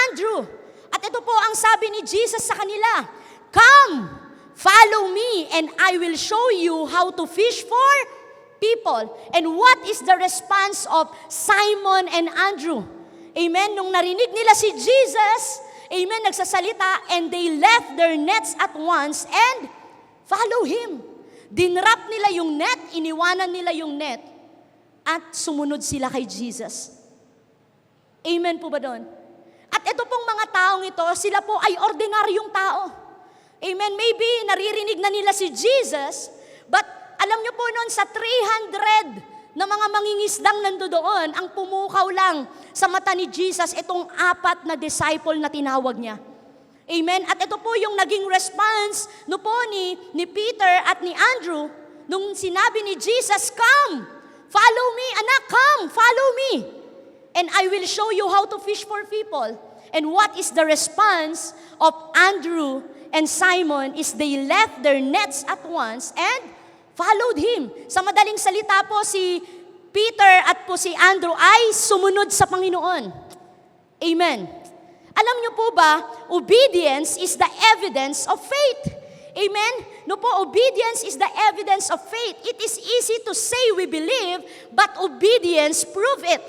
B: Andrew. At ito po ang sabi ni Jesus sa kanila, "Come, follow me and I will show you how to fish for people." And what is the response of Simon and Andrew? Amen. Nung narinig nila si Jesus, amen, nagsasalita, and they left their nets at once and follow Him. Dinrap nila yung net, iniwanan nila yung net, at sumunod sila kay Jesus. Amen po ba doon? At ito pong mga taong ito, sila po ay ordinaryong tao. Amen. Maybe naririnig na nila si Jesus, but alam niyo po noon sa 300 na mga mangingisdang nandoon, ang pumukaw lang sa mata ni Jesus itong 4 na disciple na tinawag niya. Amen. At ito po yung naging response ni Peter at ni Andrew nung sinabi ni Jesus, "Come, Follow me, anak, come, follow me. And I will show you how to fish for people. And what is the response of Andrew and Simon is they left their nets at once and followed him. Sa madaling salita po, si Peter at po si Andrew ay sumunod sa Panginoon. Amen. Alam niyo po ba, obedience is the evidence of faith. Amen? No po, obedience is the evidence of faith. It is easy to say we believe, but obedience prove it.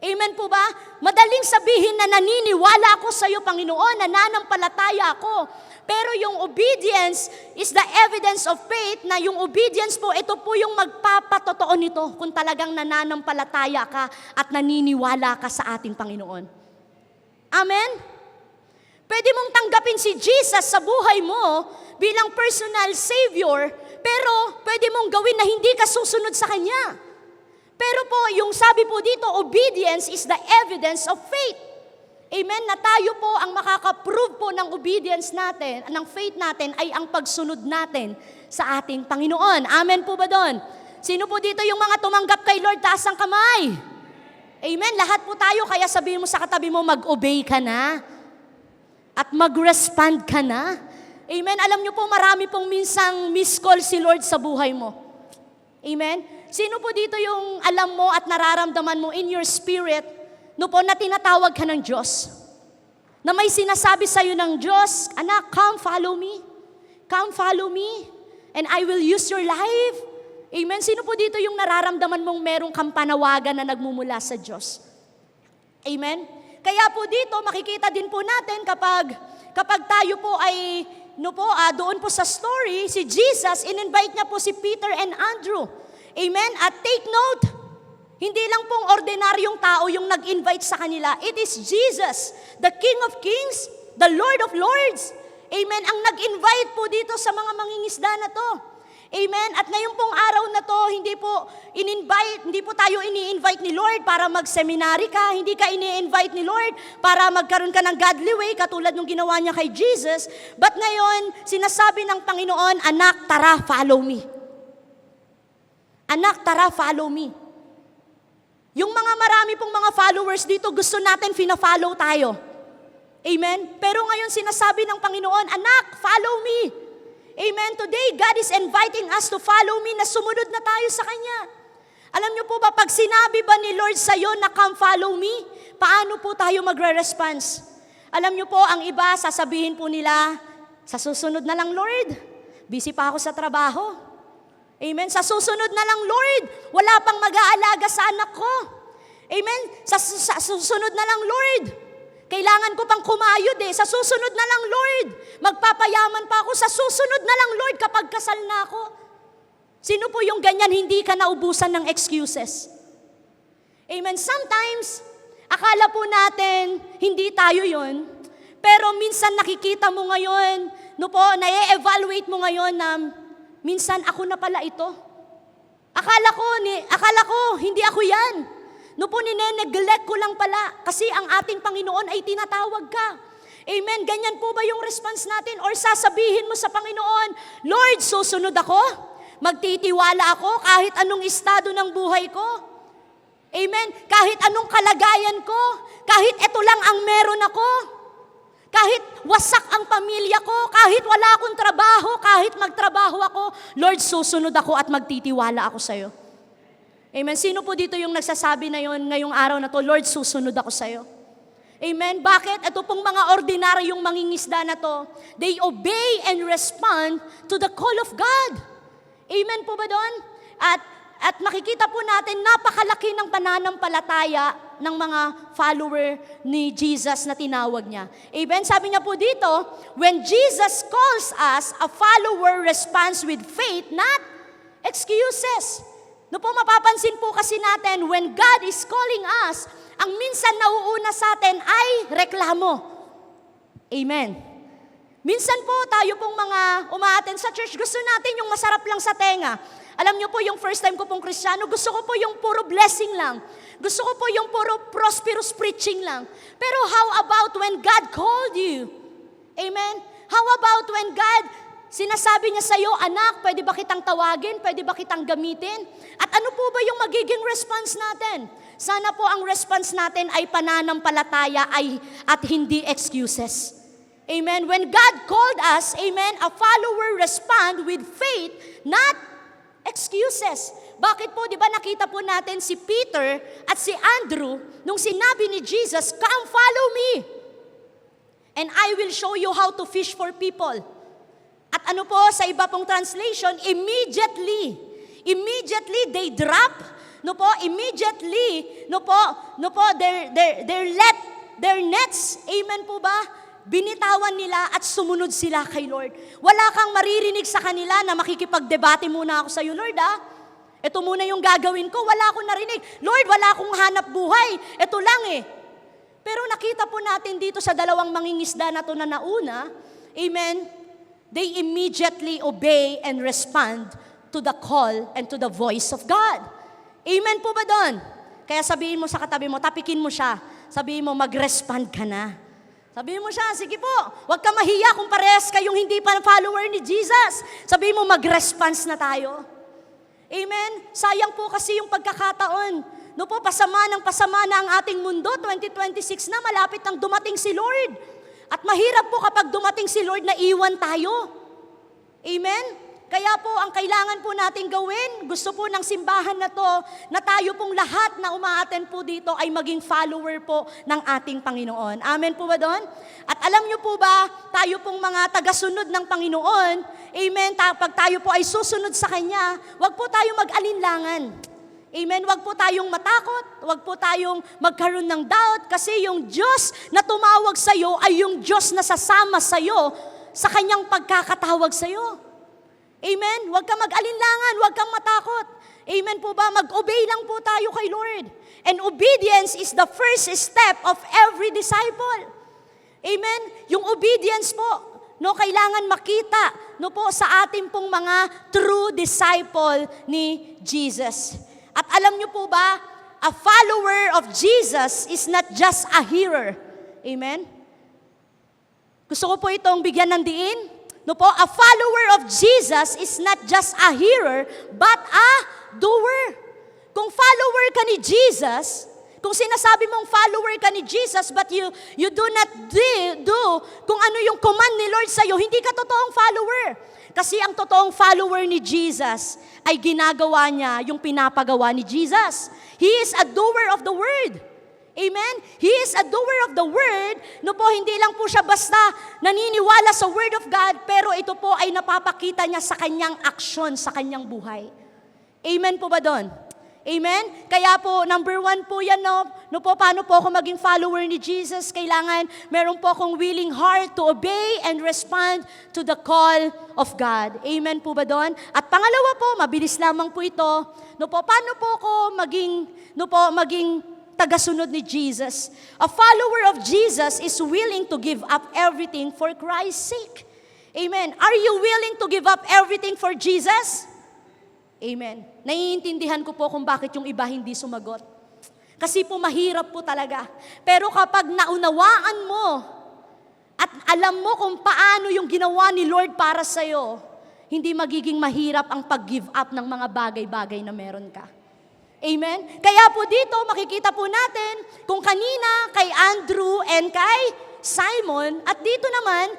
B: Amen po ba? Madaling sabihin na naniniwala ako sa iyo, Panginoon, nananampalataya ako. Pero yung obedience is the evidence of faith, na yung obedience po, ito po yung magpapatotoo nito kung talagang nananampalataya ka at naniniwala ka sa ating Panginoon. Amen? Pwede mong tanggapin si Jesus sa buhay mo bilang personal Savior, pero pwede mong gawin na hindi ka susunod sa Kanya. Pero po, yung sabi po dito, obedience is the evidence of faith. Amen? Na tayo po ang makaka-prove po ng obedience natin, ng faith natin, ay ang pagsunod natin sa ating Panginoon. Amen po ba doon? Sino po dito yung mga tumanggap kay Lord? Taas ang kamay. Amen? Lahat po tayo, kaya sabihin mo sa katabi mo, mag-obey ka na. At mag-respond ka na. Amen? Alam niyo po, marami pong minsang miss call si Lord sa buhay mo. Amen? Sino po dito yung alam mo at nararamdaman mo in your spirit, no po, na tinatawag ka ng Diyos? Na may sinasabi sa'yo ng Diyos, anak, come follow me. Come follow me. And I will use your life. Amen? Sino po dito yung nararamdaman mong merong kampanawagan na nagmumula sa Diyos? Amen? Kaya po dito, makikita din po natin kapag tayo po ay, doon po sa story, si Jesus, in-invite niya po si Peter and Andrew. Amen? At take note, hindi lang pong ordinaryong tao yung nag-invite sa kanila. It is Jesus, the King of Kings, the Lord of Lords. Amen? Ang nag-invite po dito sa mga mangingisda na to. Amen? At ngayon pong araw na to, hindi po tayo ini-invite ni Lord para mag-seminary ka, hindi ka ini-invite ni Lord para magkaroon ka ng godly way, katulad ng ginawa niya kay Jesus. But ngayon, sinasabi ng Panginoon, anak, tara, follow me. Anak, tara, follow me. Yung mga marami pong mga followers dito, gusto natin fina-follow tayo. Amen? Pero ngayon sinasabi ng Panginoon, anak, follow me. Amen? Today, God is inviting us to follow me, na sumunod na tayo sa Kanya. Alam niyo po ba, pag sinabi ba ni Lord sa'yo na come follow me, paano po tayo magre-response? Alam niyo po, ang iba, sasabihin po nila, sa susunod na lang, Lord. Busy pa ako sa trabaho. Amen? Sa susunod na lang, Lord. Wala pang mag-aalaga sa anak ko. Amen? Sa susunod na lang, Lord. Kailangan ko pang kumayod Sa susunod na lang, Lord. Magpapayaman pa ako. Sa susunod na lang, Lord, kapag kasal na ako. Sino po yung ganyan, hindi ka naubusan ng excuses? Amen? Sometimes, akala po natin, hindi tayo yon. Pero minsan nakikita mo ngayon, na-evaluate mo ngayon na minsan ako na pala ito. Akala ko, hindi ako yan. Nine-neglect ko lang pala kasi ang ating Panginoon ay tinatawag ka. Amen? Ganyan po ba yung response natin? Or sasabihin mo sa Panginoon, Lord, susunod ako? Magtitiwala ako kahit anong estado ng buhay ko? Amen? Kahit anong kalagayan ko? Kahit ito lang ang meron ako? Kahit wasak ang pamilya ko? Kahit wala akong trabaho? Kahit magtrabaho ako? Lord, susunod ako at magtitiwala ako sa'yo. Amen. Sino po dito yung nagsasabi na yun ngayong araw na to, Lord, susunod ako sa'yo? Amen. Bakit? Ito pong mga ordinaryong mangingisda na to, they obey and respond to the call of God. Amen po ba doon? At makikita po natin, napakalaki ng pananampalataya ng mga follower ni Jesus na tinawag niya. Amen. Sabi niya po dito, when Jesus calls us, a follower responds with faith, not excuses. Mapapansin po kasi natin, when God is calling us, ang minsan nauuna sa atin ay reklamo. Amen. Minsan po tayo pong mga umaattend sa church, gusto natin yung masarap lang sa tenga. Alam niyo po, yung first time ko pong Kristiyano, gusto ko po yung puro blessing lang. Gusto ko po yung puro prosperous preaching lang. Pero how about when God called you? Amen? How about when God Sinasabi niya sa'yo, anak, pwede ba kitang tawagin? Pwede ba kitang gamitin? At ano po ba yung magiging response natin? Sana po ang response natin ay pananampalataya at hindi excuses. Amen? When God called us, amen, a follower respond with faith, not excuses. Bakit po, di ba nakita po natin si Peter at si Andrew nung sinabi ni Jesus, come follow me and I will show you how to fish for people. At ano po, sa iba pong translation, immediately they drop, immediately, let their nets, amen po ba? Binitawan nila at sumunod sila kay Lord. Wala kang maririnig sa kanila na makikipagdebate muna ako sa iyo, Lord, Ito muna yung gagawin ko, wala akong narinig. Lord, wala akong hanap buhay. Ito lang Pero nakita po natin dito sa dalawang mangingisda na to na nauna, amen, they immediately obey and respond to the call and to the voice of God. Amen po ba doon? Kaya sabihin mo sa katabi mo, tapikin mo siya. Sabihin mo, mag-respond ka na. Sabihin mo siya, sige po, huwag ka mahiya kung parehas kayong hindi pa follower ni Jesus. Sabihin mo, mag-response na tayo. Amen? Sayang po kasi yung pagkakataon. Pasama na ang ating mundo, 2026 na, malapit nang dumating si Lord. At mahirap po kapag dumating si Lord na iwan tayo. Amen? Kaya po, ang kailangan po natin gawin, gusto po ng simbahan na to, na tayo pong lahat na umaaten po dito ay maging follower po ng ating Panginoon. Amen po ba doon? At alam niyo po ba, tayo pong mga tagasunod ng Panginoon, amen, pag tayo po ay susunod sa Kanya, wag po tayo mag-alinlangan. Amen, wag po tayong matakot, wag po tayong magkaroon ng doubt, kasi yung Diyos na tumawag sa iyo ay yung Diyos na sasama sa iyo sa Kanyang pagkakatawag sa iyo. Amen, wag kang mag-alinlangan, wag kang matakot. Amen po ba? Mag-obey lang po tayo kay Lord. And obedience is the first step of every disciple. Amen, yung obedience po, kailangan makita sa ating pong mga true disciple ni Jesus. At alam niyo po ba, a follower of Jesus is not just a hearer. Amen? Gusto ko po itong bigyan ng diin. A follower of Jesus is not just a hearer, but a doer. Kung follower ka ni Jesus, kung sinasabi mong follower ka ni Jesus, but you do not do kung ano yung command ni Lord sa'yo, hindi ka totoong follower. Kasi ang totoong follower ni Jesus ay ginagawa niya yung pinapagawa ni Jesus. He is a doer of the word. Amen? He is a doer of the word. Hindi lang po siya basta naniniwala sa word of God, pero ito po ay napapakita niya sa kanyang aksyon, sa kanyang buhay. Amen po ba doon? Amen? Kaya po, number 1 po yan, paano po ako maging follower ni Jesus? Kailangan, meron po akong willing heart to obey and respond to the call of God. Amen po ba doon? At pangalawa po, mabilis lamang po ito, paano po ako maging tagasunod ni Jesus? A follower of Jesus is willing to give up everything for Christ's sake. Amen. Are you willing to give up everything for Jesus? Amen. Naiintindihan ko po kung bakit yung iba hindi sumagot. Kasi po mahirap po talaga. Pero kapag naunawaan mo at alam mo kung paano yung ginawa ni Lord para sa'yo, hindi magiging mahirap ang pag-give up ng mga bagay-bagay na meron ka. Amen? Kaya po dito, makikita po natin kung kanina kay Andrew and kay Simon, at dito naman,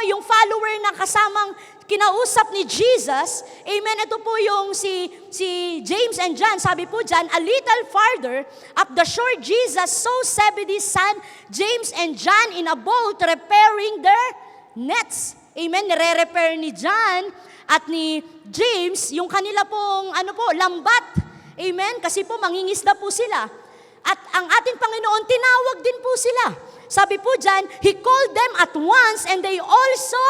B: yung follower na kasamang kinausap ni Jesus, amen, ito po yung si James and John, sabi po dyan, a little farther, up the shore Jesus saw Zebedee's son, James and John in a boat repairing their nets. Amen, nire-repair ni John at ni James yung kanila pong, lambat. Amen, kasi po mangingisda po sila. At ang ating Panginoon, tinawag din po sila. Sabi po dyan, He called them at once and they also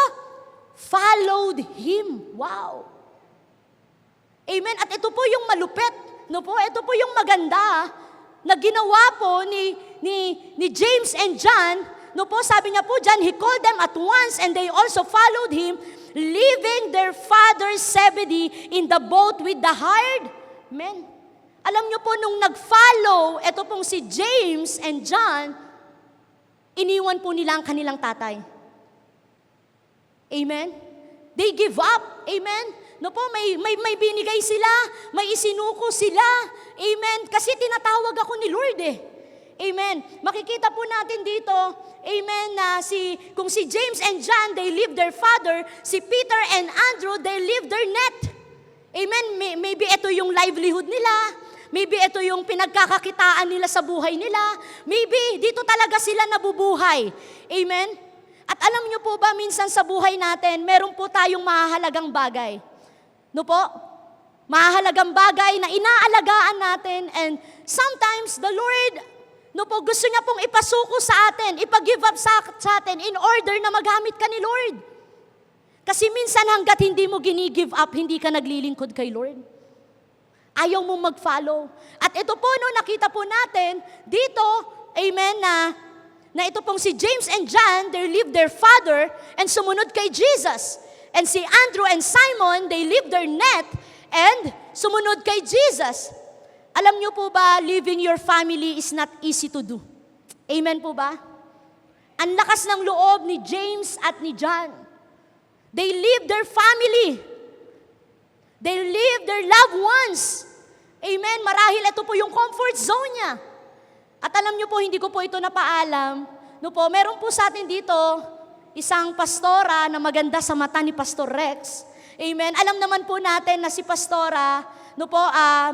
B: followed Him. Wow! Amen. At ito po yung malupit. Ito po yung maganda na ginawa po ni James and John. Sabi niya po dyan, He called them at once and they also followed Him, leaving their father Zebedee in the boat with the hired men. Alam niyo po, nung nag-follow, ito pong si James and John, iniwan po nila ang kanilang tatay. Amen? They give up. Amen? No po, may binigay sila, may isinuko sila. Amen? Kasi tinatawag ako ni Lord eh. Amen. Makikita po natin dito, amen, na kung si James and John, they leave their father, si Peter and Andrew, they leave their net. Amen. Maybe ito yung livelihood nila. Maybe ito yung pinagkakakitaan nila sa buhay nila. Maybe dito talaga sila nabubuhay. Amen. At alam niyo po ba, minsan sa buhay natin, meron po tayong mahahalagang bagay. No po? Mahahalagang bagay na inaalagaan natin, and sometimes the Lord, no po, gusto niya pong ipasuko sa atin, ipag-give up sa atin in order na magamit ka ni Lord. Kasi minsan hanggat hindi mo gini-give up, hindi ka naglilingkod kay Lord. Ayaw mong mag-follow. At ito po, no, nakita po natin dito, amen, na ito pong si James and John, they leave their father and sumunod kay Jesus. And si Andrew and Simon, they leave their net and sumunod kay Jesus. Alam niyo po ba, leaving your family is not easy to do. Amen po ba? Ang lakas ng loob ni James at ni John. They leave their family. They leave their loved ones. Amen? Marahil ito po yung comfort zone niya. At alam niyo po, hindi ko po ito napaalam. No po, meron po sa atin dito, isang pastora na maganda sa mata ni Pastor Rex. Amen? Alam naman po natin na si pastora, no po,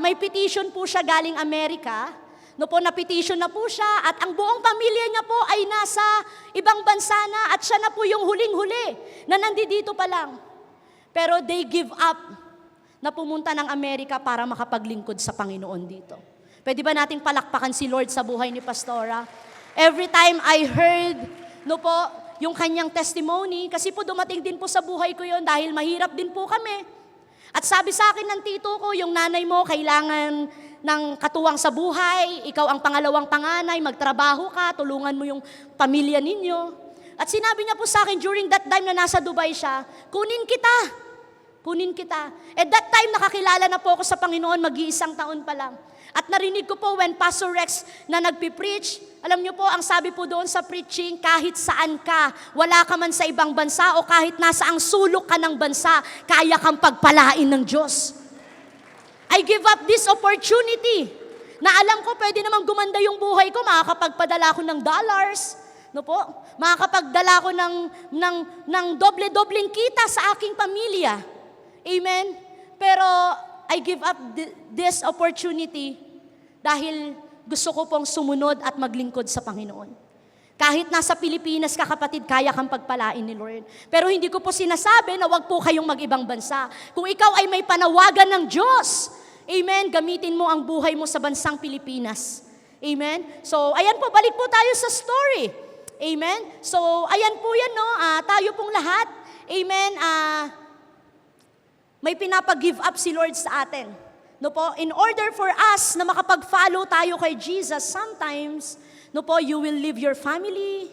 B: may petition po siya galing Amerika. No po, na-petition na po siya at ang buong pamilya niya po ay nasa ibang bansa na at siya na po yung huling-huli na nandito pa lang. Pero they give up na pumunta ng Amerika para makapaglingkod sa Panginoon dito. Pwede ba nating palakpakan si Lord sa buhay ni Pastora? Every time I heard, no po, yung kanyang testimony, kasi po dumating din po sa buhay ko yon dahil mahirap din po kami. At sabi sa akin ng tito ko, yung nanay mo kailangan ng katuwang sa buhay, ikaw ang pangalawang panganay, magtrabaho ka, tulungan mo yung pamilya ninyo. At sinabi niya po sa akin during that time na nasa Dubai siya, kunin kita. At that time nakakilala na po ako sa Panginoon, mag-iisang taon pa lang. At narinig ko po when Pastor Rex na nagpipreach, alam niyo po, ang sabi po doon sa preaching, kahit saan ka, wala ka man sa ibang bansa o kahit nasa ang sulok ka ng bansa, kaya kang pagpalain ng Diyos. I give up this opportunity na alam ko pwede namang gumanda yung buhay ko, makakapagpadala ko ng dollars, no po? Makakapagdala ko ng doble-dobleng kita sa aking pamilya. Amen? Pero I give up this opportunity dahil gusto ko pong sumunod at maglingkod sa Panginoon. Kahit nasa Pilipinas ka, kapatid, kaya kang pagpalain ni Lord. Pero hindi ko po sinasabi na wag po kayong mag-ibang bansa. Kung ikaw ay may panawagan ng Diyos, amen, gamitin mo ang buhay mo sa bansang Pilipinas. Amen? So, ayan po, balik po tayo sa story. Amen? So, ayan po yan, no? Tayo pong lahat, amen, may pinapag-give up si Lord sa atin. No po, in order for us na makapag-follow tayo kay Jesus, sometimes, no po, you will leave your family,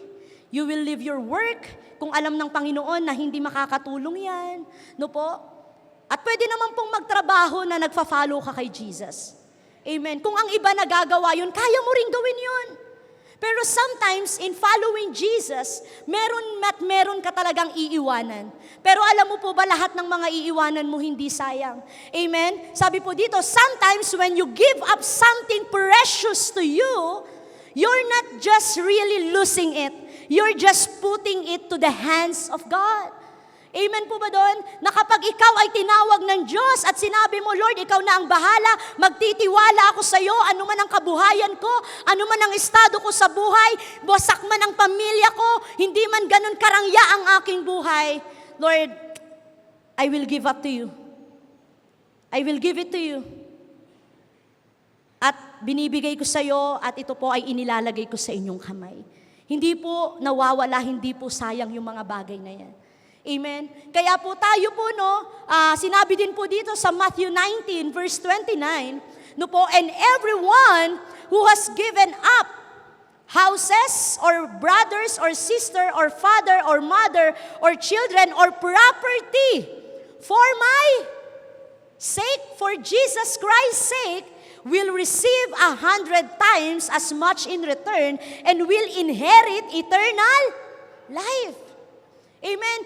B: you will leave your work, kung alam ng Panginoon na hindi makakatulong yan. No po? At pwede naman pong magtrabaho na nagfa-follow ka kay Jesus. Amen. Kung ang iba nagagawa yun, kaya mo rin gawin yun. Pero sometimes, in following Jesus, meron ka talagang iiwanan. Pero alam mo po ba, lahat ng mga iiwanan mo hindi sayang? Amen? Sabi po dito, sometimes when you give up something precious to you, you're not just really losing it. You're just putting it to the hands of God. Amen po ba doon? Na kapag ikaw ay tinawag ng Diyos at sinabi mo, Lord, ikaw na ang bahala, magtitiwala ako sa iyo, ano man ang kabuhayan ko, ano man ang estado ko sa buhay, wasak man ang pamilya ko, hindi man ganun karangya ang aking buhay, Lord, I will give up to you. I will give it to you. At binibigay ko sa iyo at ito po ay inilalagay ko sa inyong kamay. Hindi po nawawala, hindi po sayang yung mga bagay na yan. Amen? Kaya po tayo po, no, sinabi din po dito sa Matthew 19, verse 29, no po, and everyone who has given up houses or brothers or sister or father or mother or children or property for my sake, for Jesus Christ's sake, will receive 100 times as much in return and will inherit eternal life. Amen?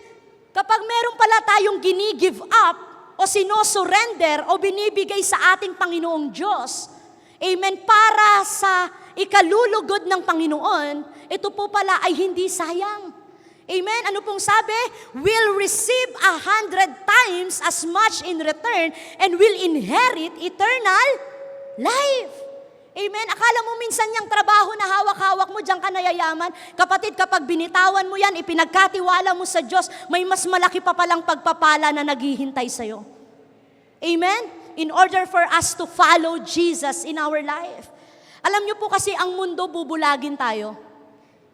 B: Kapag meron pala tayong gini-give up o sinosurrender o binibigay sa ating Panginoong Diyos, amen, para sa ikalulugod ng Panginoon, ito po pala ay hindi sayang. Amen? Ano pong sabi? Will receive 100 times as much in return and will inherit eternal life. Amen? Akala mo minsan yung trabaho na hawak-hawak mo, diyan ka nayayaman. Kapatid, kapag binitawan mo yan, ipinagkatiwala mo sa Diyos, may mas malaki pa palang pagpapala na naghihintay sa'yo. Amen? In order for us to follow Jesus in our life. Alam niyo po kasi ang mundo, bubulagin tayo.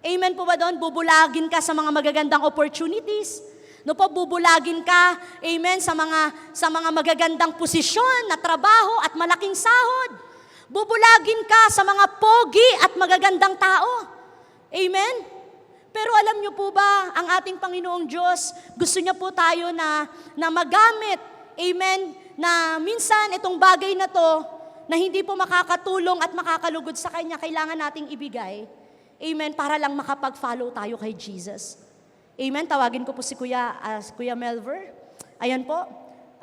B: Amen po ba doon? Bubulagin ka sa mga magagandang opportunities. No po, bubulagin ka, amen, sa mga magagandang posisyon na trabaho at malaking sahod. Bubulagin ka sa mga pogi at magagandang tao. Amen? Pero alam niyo po ba, ang ating Panginoong Diyos, gusto niya po tayo na magamit, amen, na minsan itong bagay na to, na hindi po makakatulong at makakalugod sa Kanya, kailangan nating ibigay. Amen, para lang makapag-follow tayo kay Jesus. Amen, tawagin ko po si Kuya Melver. Ayan po.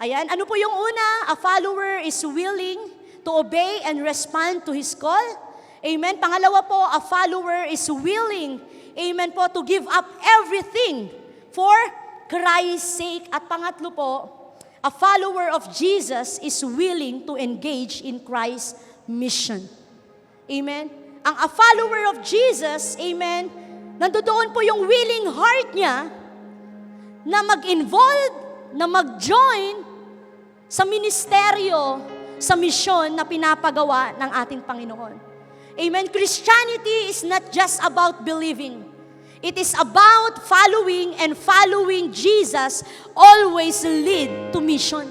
B: Ayan, ano po yung una? A follower is willing to obey and respond to His call. Amen. Pangalawa po, a follower is willing, amen po, to give up everything for Christ's sake. At pangatlo po, a follower of Jesus is willing to engage in Christ's mission. Amen. Ang a follower of Jesus, amen, nandoon po yung willing heart niya na mag-involve, na mag-join sa ministeryo, sa misyon na pinapagawa ng ating Panginoon. Amen. Christianity is not just about believing. It is about following, and following Jesus always lead to mission.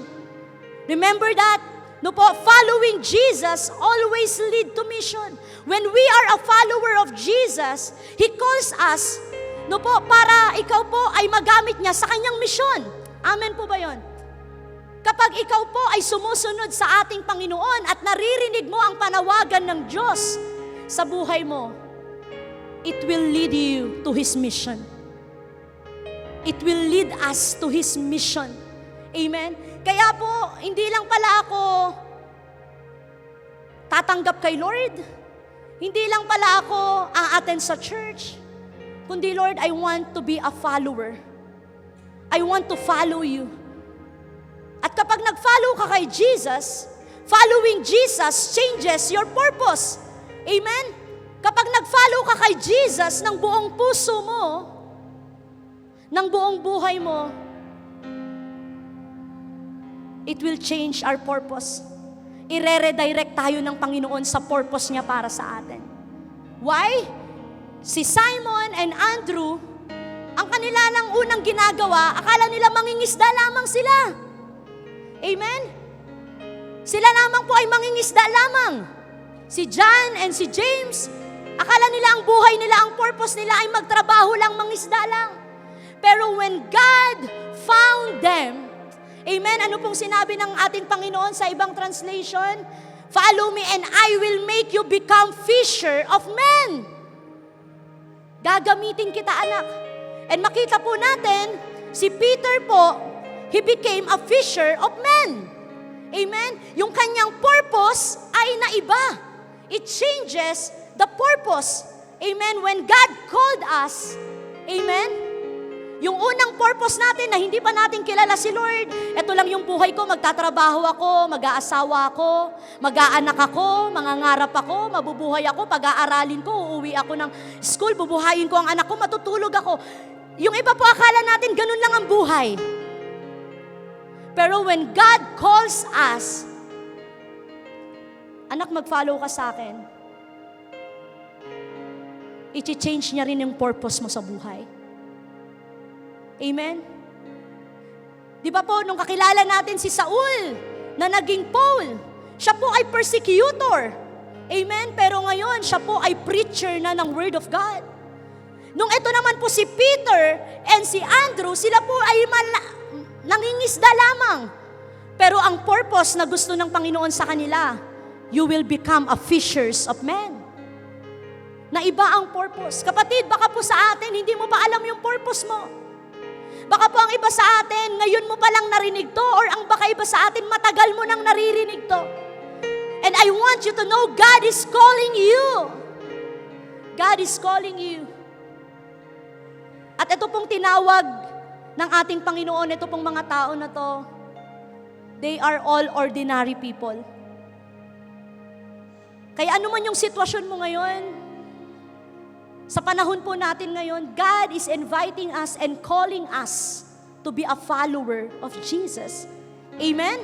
B: Remember that? No po, following Jesus always lead to mission. When we are a follower of Jesus, He calls us, no po, para ikaw po ay magamit niya sa kanyang misyon. Amen po ba yun? Kapag ikaw po ay sumusunod sa ating Panginoon at naririnig mo ang panawagan ng Diyos sa buhay mo, it will lead you to His mission. It will lead us to His mission. Amen? Kaya po, hindi lang pala ako tatanggap kay Lord. Hindi lang pala ako a-attend sa church. Kundi, Lord, I want to be a follower. I want to follow you. At kapag nag-follow ka kay Jesus, following Jesus changes your purpose. Amen? Kapag nag-follow ka kay Jesus ng buong puso mo, ng buong buhay mo, it will change our purpose. Ire-redirect tayo ng Panginoon sa purpose niya para sa atin. Why? Si Simon and Andrew, ang kanila lang unang ginagawa, akala nila mangingisda lamang sila. Amen? Sila lamang po ay mangingisda lamang. Si John and si James, akala nila ang buhay nila, ang purpose nila ay magtrabaho lang, mangisda lang. Pero when God found them, amen, ano pong sinabi ng ating Panginoon sa ibang translation? Follow me and I will make you become fisher of men. Gagamitin kita, anak. And makita po natin, si Peter po, he became a fisher of men. Amen? Yung kanyang purpose ay naiba. It changes the purpose. Amen? When God called us, amen? Yung unang purpose natin na hindi pa natin kilala si Lord, ito lang yung buhay ko, magtatrabaho ako, mag-aasawa ako, mag-aanak ako, mangangarap ako, mabubuhay ako, pag-aaralin ko, uuwi ako ng school, bubuhayin ko ang anak ko, matutulog ako. Yung iba po akala natin, ganun lang ang buhay. Pero when God calls us, anak, mag-follow ka sa akin, i-change niya rin yung purpose mo sa buhay. Amen? Di ba po, nung kakilala natin si Saul, na naging Paul, siya po ay persecutor. Amen? Pero ngayon, siya po ay preacher na ng Word of God. Nung ito naman po si Peter and si Andrew, sila po ay nangingisda lamang. Pero ang purpose na gusto ng Panginoon sa kanila, you will become a fishers of men. Na iba ang purpose. Kapatid, baka po sa atin, hindi mo pa alam yung purpose mo. Baka po ang iba sa atin, ngayon mo palang narinig to, or ang baka iba sa atin, matagal mo nang naririnig to. And I want you to know, God is calling you. God is calling you. At ito pong tinawag ng ating Panginoon, ito pong mga tao na to, they are all ordinary people. Kaya ano man yung sitwasyon mo ngayon, sa panahon po natin ngayon, God is inviting us and calling us to be a follower of Jesus. Amen?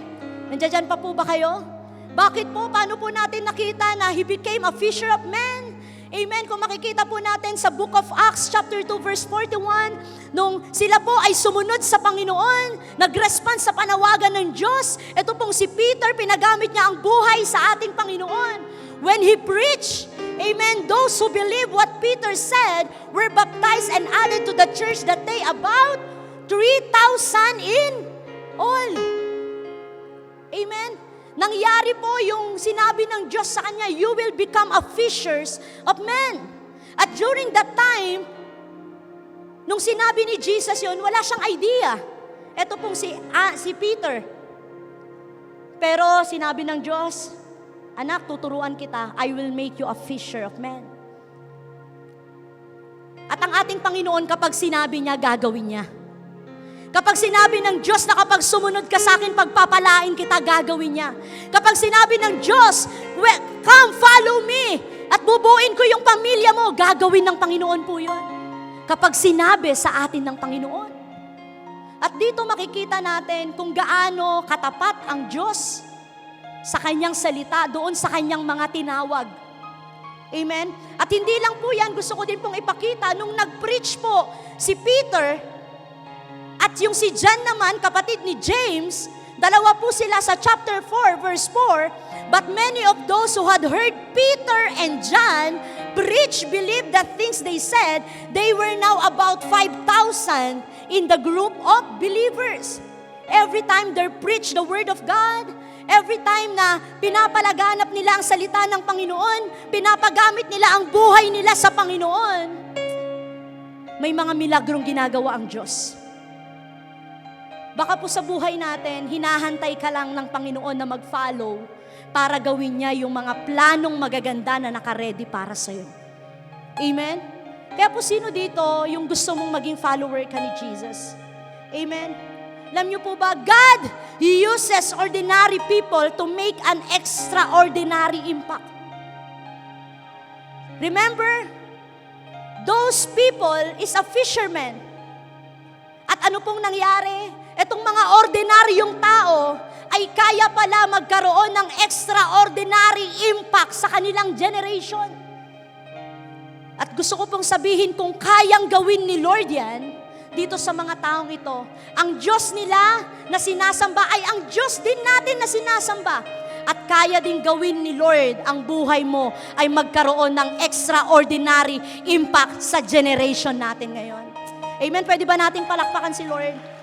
B: Nandiyan pa po ba kayo? Bakit po? Paano po natin nakita na He became a fisher of men? Amen? Kung makikita po natin sa Book of Acts chapter 2 verse 41, nung sila po ay sumunod sa Panginoon, nag-respond sa panawagan ng Diyos, ito pong si Peter, pinagamit niya ang buhay sa ating Panginoon. When he preached, amen, those who believe what Peter said were baptized and added to the church that day, about 3,000 in all. Amen? Nangyari po yung sinabi ng Diyos sa kanya, you will become a fishers of men. At during that time, nung sinabi ni Jesus yun, wala siyang idea. Ito pong si Peter. Pero sinabi ng Diyos, anak, tuturuan kita, I will make you a fisher of men. At ang ating Panginoon, kapag sinabi niya, gagawin niya. Kapag sinabi ng Diyos na kapag sumunod ka sa akin, pagpapalain kita, gagawin niya. Kapag sinabi ng Diyos, come, follow me, at bubuin ko yung pamilya mo, gagawin ng Panginoon po yun. Kapag sinabi sa atin ng Panginoon. At dito makikita natin kung gaano katapat ang Diyos sa kanyang salita, doon sa kanyang mga tinawag. Amen? At hindi lang po yan, gusto ko din pong ipakita, nung nag-preach po si Peter, at yung si John naman, kapatid ni James, dalawa po sila sa chapter 4, verse 4, but many of those who had heard Peter and John preach believed the things they said. They were now about 5,000 in the group of believers. Every time they preach the word of God, every time na pinapalaganap nila ang salita ng Panginoon, pinapagamit nila ang buhay nila sa Panginoon, may mga milagrong ginagawa ang Diyos. Baka po sa buhay natin, hinahantay ka lang ng Panginoon na mag-follow para gawin niya yung mga planong magaganda na nakaredy para sa'yo. Amen? Kaya po sino dito yung gusto mong maging follower ka ni Jesus? Amen? Alam niyo po ba, God, He uses ordinary people to make an extraordinary impact. Remember, those people is a fisherman. At ano pong nangyari? Etong mga ordinaryong tao ay kaya pala magkaroon ng extraordinary impact sa kanilang generation. At gusto ko pong sabihin, kung kayang gawin ni Lord yan, dito sa mga taong ito, ang Diyos nila na sinasamba ay ang Diyos din natin na sinasamba. At kaya din gawin ni Lord ang buhay mo ay magkaroon ng extraordinary impact sa generation natin ngayon. Amen? Pwede ba nating palakpakan si Lord?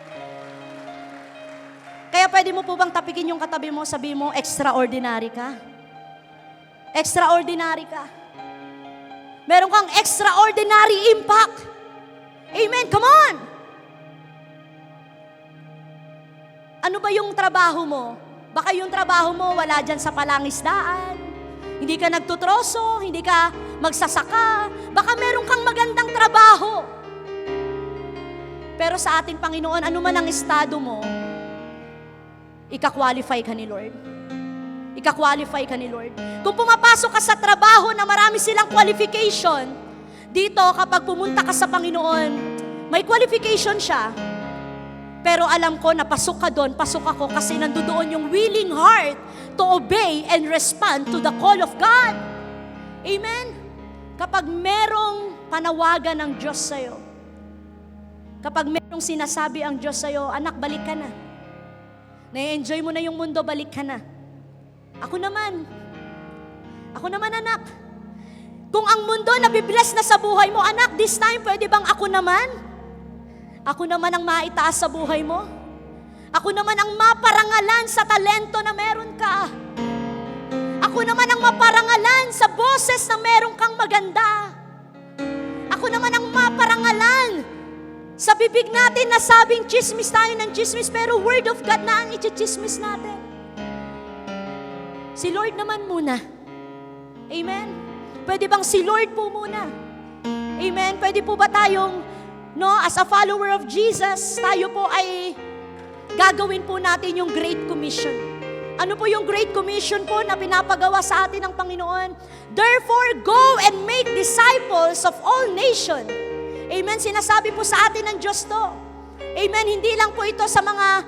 B: Kaya pwede mo po bang tapikin yung katabi mo, sabi mo, extraordinary ka? Extraordinary ka. Meron kang extraordinary impact. Amen, come on! Ano ba yung trabaho mo? Baka yung trabaho mo wala dyan sa palangisdaan, hindi ka nagtutroso, hindi ka magsasaka, baka meron kang magandang trabaho. Pero sa ating Panginoon, ano man ang estado mo, ika-qualify ka ni Lord. Ika-qualify ka ni Lord. Kung pumapasok ka sa trabaho na marami silang qualification, dito kapag pumunta ka sa Panginoon, may qualification siya. Pero alam ko na pasok ka doon, pasok ako kasi nandoon yung willing heart to obey and respond to the call of God. Amen? Kapag merong panawagan ng Diyos sa'yo, kapag merong sinasabi ang Diyos sa'yo, anak, balik ka na. Na-enjoy mo na yung mundo, balik ka na. Ako naman anak. Kung ang mundo nabibless na sa buhay mo, anak, this time, pwede bang ako naman? Ako naman ang maitaas sa buhay mo? Ako naman ang maparangalan sa talento na meron ka? Ako naman ang maparangalan sa boses na meron kang maganda? Ako naman ang maparangalan Sa bibig natin nasabing chismis tayo ng chismis, pero Word of God na ang i-chismis natin. Si Lord naman muna. Amen? Pwede bang si Lord po muna? Amen? Pwede po ba tayong, as a follower of Jesus, tayo po ay gagawin po natin yung Great Commission. Ano po yung Great Commission po na pinapagawa sa atin ng Panginoon? Therefore, go and make disciples of all nations. Amen? Sinasabi po sa atin ng Diyos to. Amen? Hindi lang po ito sa mga,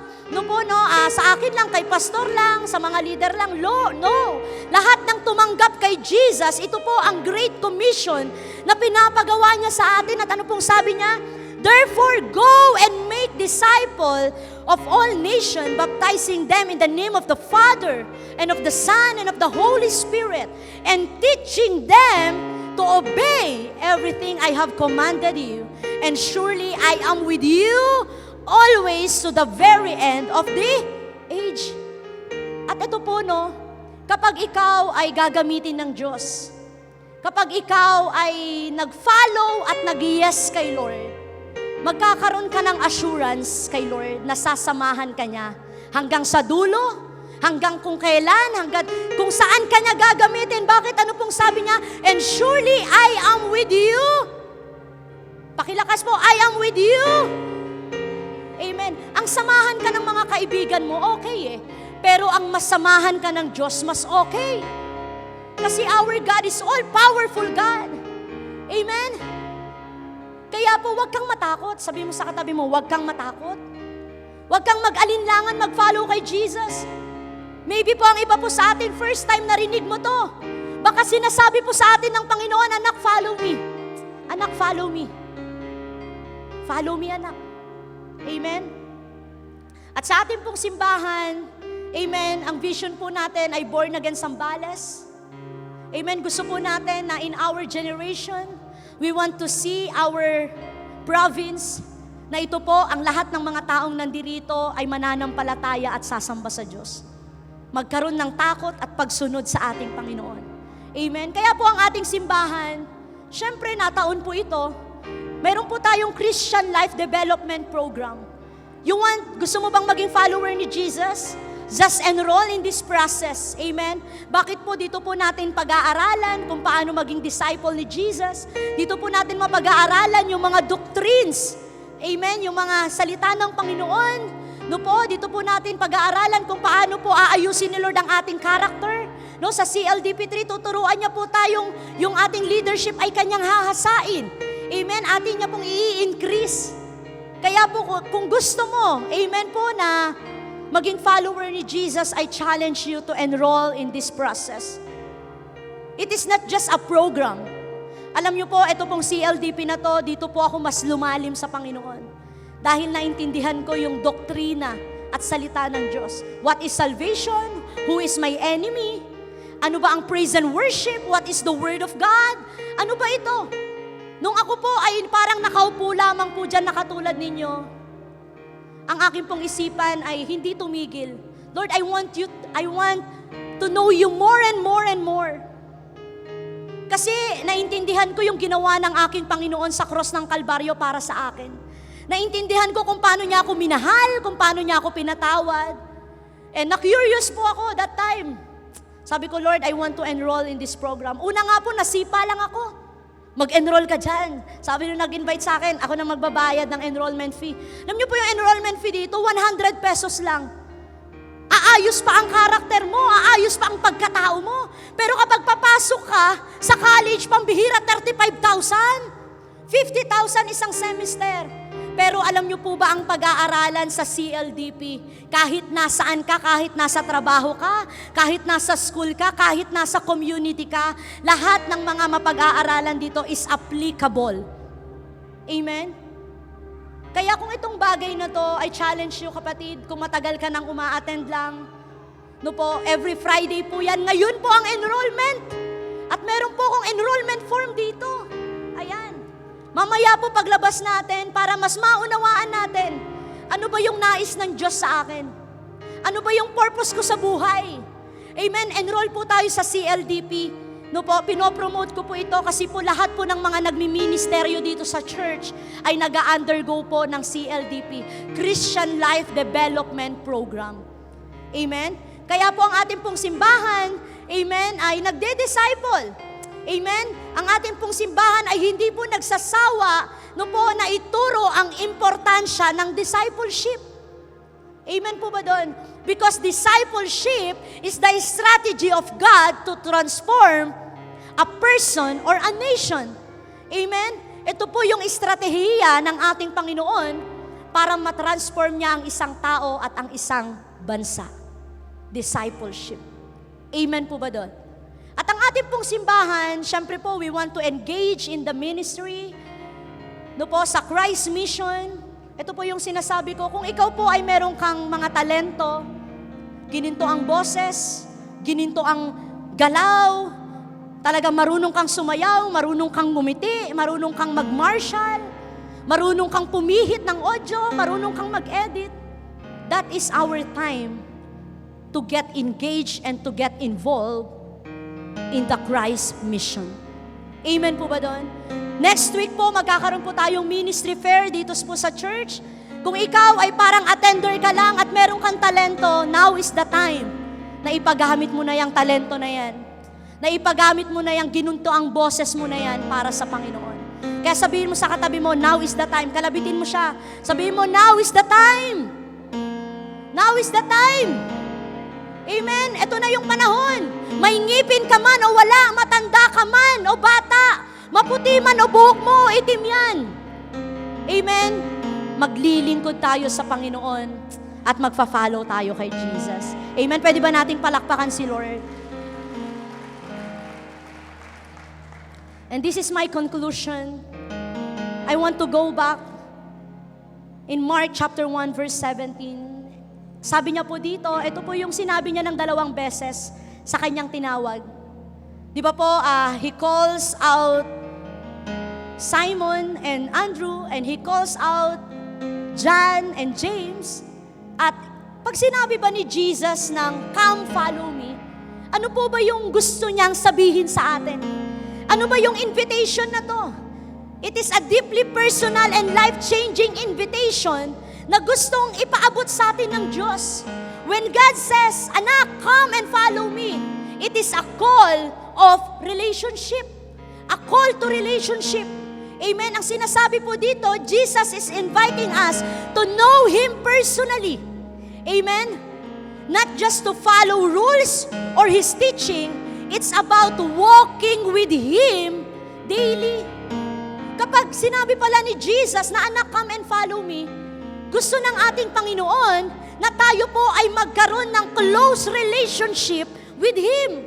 B: sa akin lang, kay pastor lang, sa mga leader lang. No. Lahat ng tumanggap kay Jesus, ito po ang Great Commission na pinapagawa niya sa atin. At ano pong sabi niya? Therefore, go and make disciple of all nations, baptizing them in the name of the Father, and of the Son, and of the Holy Spirit, and teaching them to obey everything I have commanded you. And surely I am with you always to the very end of the age. At ito po, kapag ikaw ay gagamitin ng Diyos, kapag ikaw ay nag-follow at nag-yes kay Lord, magkakaroon ka ng assurance kay Lord na sasamahan ka niya hanggang sa dulo, hanggang kung kailan, hanggang kung saan ka niya gagamitin. Bakit? Ano pong sabi niya? And surely I am with you. Pakilakas po, I am with you. Amen. Ang samahan ka ng mga kaibigan mo, okay eh. Pero ang masamahan ka ng Diyos, mas okay. Kasi our God is all-powerful God. Amen. Kaya po, huwag kang matakot. Sabi mo sa katabi mo, huwag kang matakot. Huwag kang mag-alinlangan, mag-follow kay Jesus. Maybe po ang iba po sa atin, first time narinig mo to. Baka sinasabi po sa atin ng Panginoon, anak, follow me. Anak, follow me. Follow me, anak. Amen? At sa ating pong simbahan, amen, ang vision po natin ay Born Again Zambales. Amen, gusto po natin na in our generation, we want to see our province na ito po, ang lahat ng mga taong nandirito ay mananampalataya at sasamba sa Diyos. Magkaroon ng takot at pagsunod sa ating Panginoon. Amen? Kaya po ang ating simbahan, syempre nataon po ito, meron po tayong Christian Life Development Program. Gusto mo bang maging follower ni Jesus? Just enroll in this process. Amen? Bakit po dito po natin pag-aaralan kung paano maging disciple ni Jesus? Dito po natin mapag-aaralan yung mga doctrines. Amen? Yung mga salita ng Panginoon. Dito po natin pag-aaralan kung paano po aayusin ni Lord ang ating character. Sa CLDP3, tuturuan niya po tayong yung ating leadership ay kanyang hahasain. Amen? Atin niya pong i-increase. Kaya po kung gusto mo, amen po na maging follower ni Jesus, I challenge you to enroll in this process. It is not just a program. Alam niyo po, ito pong CLDP na to, dito po ako mas lumalim sa Panginoon. Dahil naintindihan ko yung doktrina at salita ng Diyos. What is salvation? Who is my enemy? Ano ba ang praise and worship? What is the word of God? Ano ba ito? Nung ako po ay parang nakaupo lamang po dyan nakatulad ninyo, ang aking pong isipan ay hindi tumigil. Lord, I want to know you more and more and more. Kasi naintindihan ko yung ginawa ng aking Panginoon sa cross ng Kalbaryo para sa akin. Naintindihan ko kung paano niya ako minahal, kung paano niya ako pinatawad. And na-curious po ako that time. Sabi ko, Lord, I want to enroll in this program. Una nga po, nasipa lang ako. Mag-enroll ka dyan. Sabi nung nag-invite sa akin, ako na magbabayad ng enrollment fee. Alam niyo po yung enrollment fee dito, 100 pesos lang. Aayos pa ang karakter mo, aayos pa ang pagkatao mo. Pero kapag papasok ka sa college, pambihira, 35,000. 50,000 isang semester. Pero alam niyo po ba ang pag-aaralan sa CLDP? Kahit nasaan ka, kahit nasa trabaho ka, kahit nasa school ka, kahit nasa community ka, lahat ng mga mapag-aaralan dito is applicable. Amen? Kaya kung itong bagay na to, I challenge you kapatid, kung matagal ka nang uma-attend lang, every Friday po yan. Ngayon po ang enrollment. At meron po akong enrollment form dito. Ayan. Mamaya po paglabas natin para mas maunawaan natin ano ba yung nais ng Diyos sa akin. Ano ba yung purpose ko sa buhay. Amen. Enroll po tayo sa CLDP. No po, pinopromote ko po ito kasi po lahat po ng mga nagmi-ministeryo dito sa church ay nag-undergo po ng CLDP, Christian Life Development Program. Amen? Kaya po ang ating pong simbahan, amen, ay nagde-disciple. Amen? Ang ating pong simbahan ay hindi po nagsasawa no po na ituro ang importansya ng discipleship. Amen po ba doon? Because discipleship is the strategy of God to transform a person or a nation. Amen? Ito po yung estratehiya ng ating Panginoon para matransform niya ang isang tao at ang isang bansa. Discipleship. Amen po ba doon? At ang ating pong simbahan, syempre po, we want to engage in the ministry, no po, sa Christ Mission. Ito po yung sinasabi ko, kung ikaw po ay meron kang mga talento, gininto ang boses, gininto ang galaw, talagang marunong kang sumayaw, marunong kang ngumiti, marunong kang mag-martial, marunong kang pumihit ng audio, marunong kang mag-edit, that is our time to get engaged and to get involved in the Christ mission. Amen po ba doon? Next week po, magkakaroon po tayong ministry fair dito po sa church. Kung ikaw ay parang attender ka lang at meron kang talento, now is the time na ipagamit mo na yung talento na yan. Na ipagamit mo na yung ginunto ang boses mo na yan para sa Panginoon. Kaya sabihin mo sa katabi mo, now is the time. Kalabitin mo siya. Sabihin mo, now is the time. Now is the time. Amen? Ito na yung panahon. May ngipin ka man o wala, matanda ka man o bata, maputi man o buhok mo, itim yan. Amen? Maglilingkod tayo sa Panginoon at magfa-follow tayo kay Jesus. Amen? Pwede ba nating palakpakan si Lord? And this is my conclusion. I want to go back in Mark chapter 1 verse 17. Sabi niya po dito, ito po yung sinabi niya ng 2 beses sa kanyang tinawag. Di ba po, he calls out Simon and Andrew, and he calls out John and James. At pag sinabi ba ni Jesus ng, come follow me, ano po ba yung gusto niyang sabihin sa atin? Ano ba yung invitation na to? It is a deeply personal and life-changing invitation na gustong ipaabot sa atin ng Diyos. When God says, anak, come and follow me, it is a call of relationship. A call to relationship. Amen? Ang sinasabi po dito, Jesus is inviting us to know Him personally. Amen? Not just to follow rules or His teaching, it's about walking with Him daily. Kapag sinabi pala ni Jesus na anak, come and follow me, gusto ng ating Panginoon na tayo po ay magkaroon ng close relationship with Him.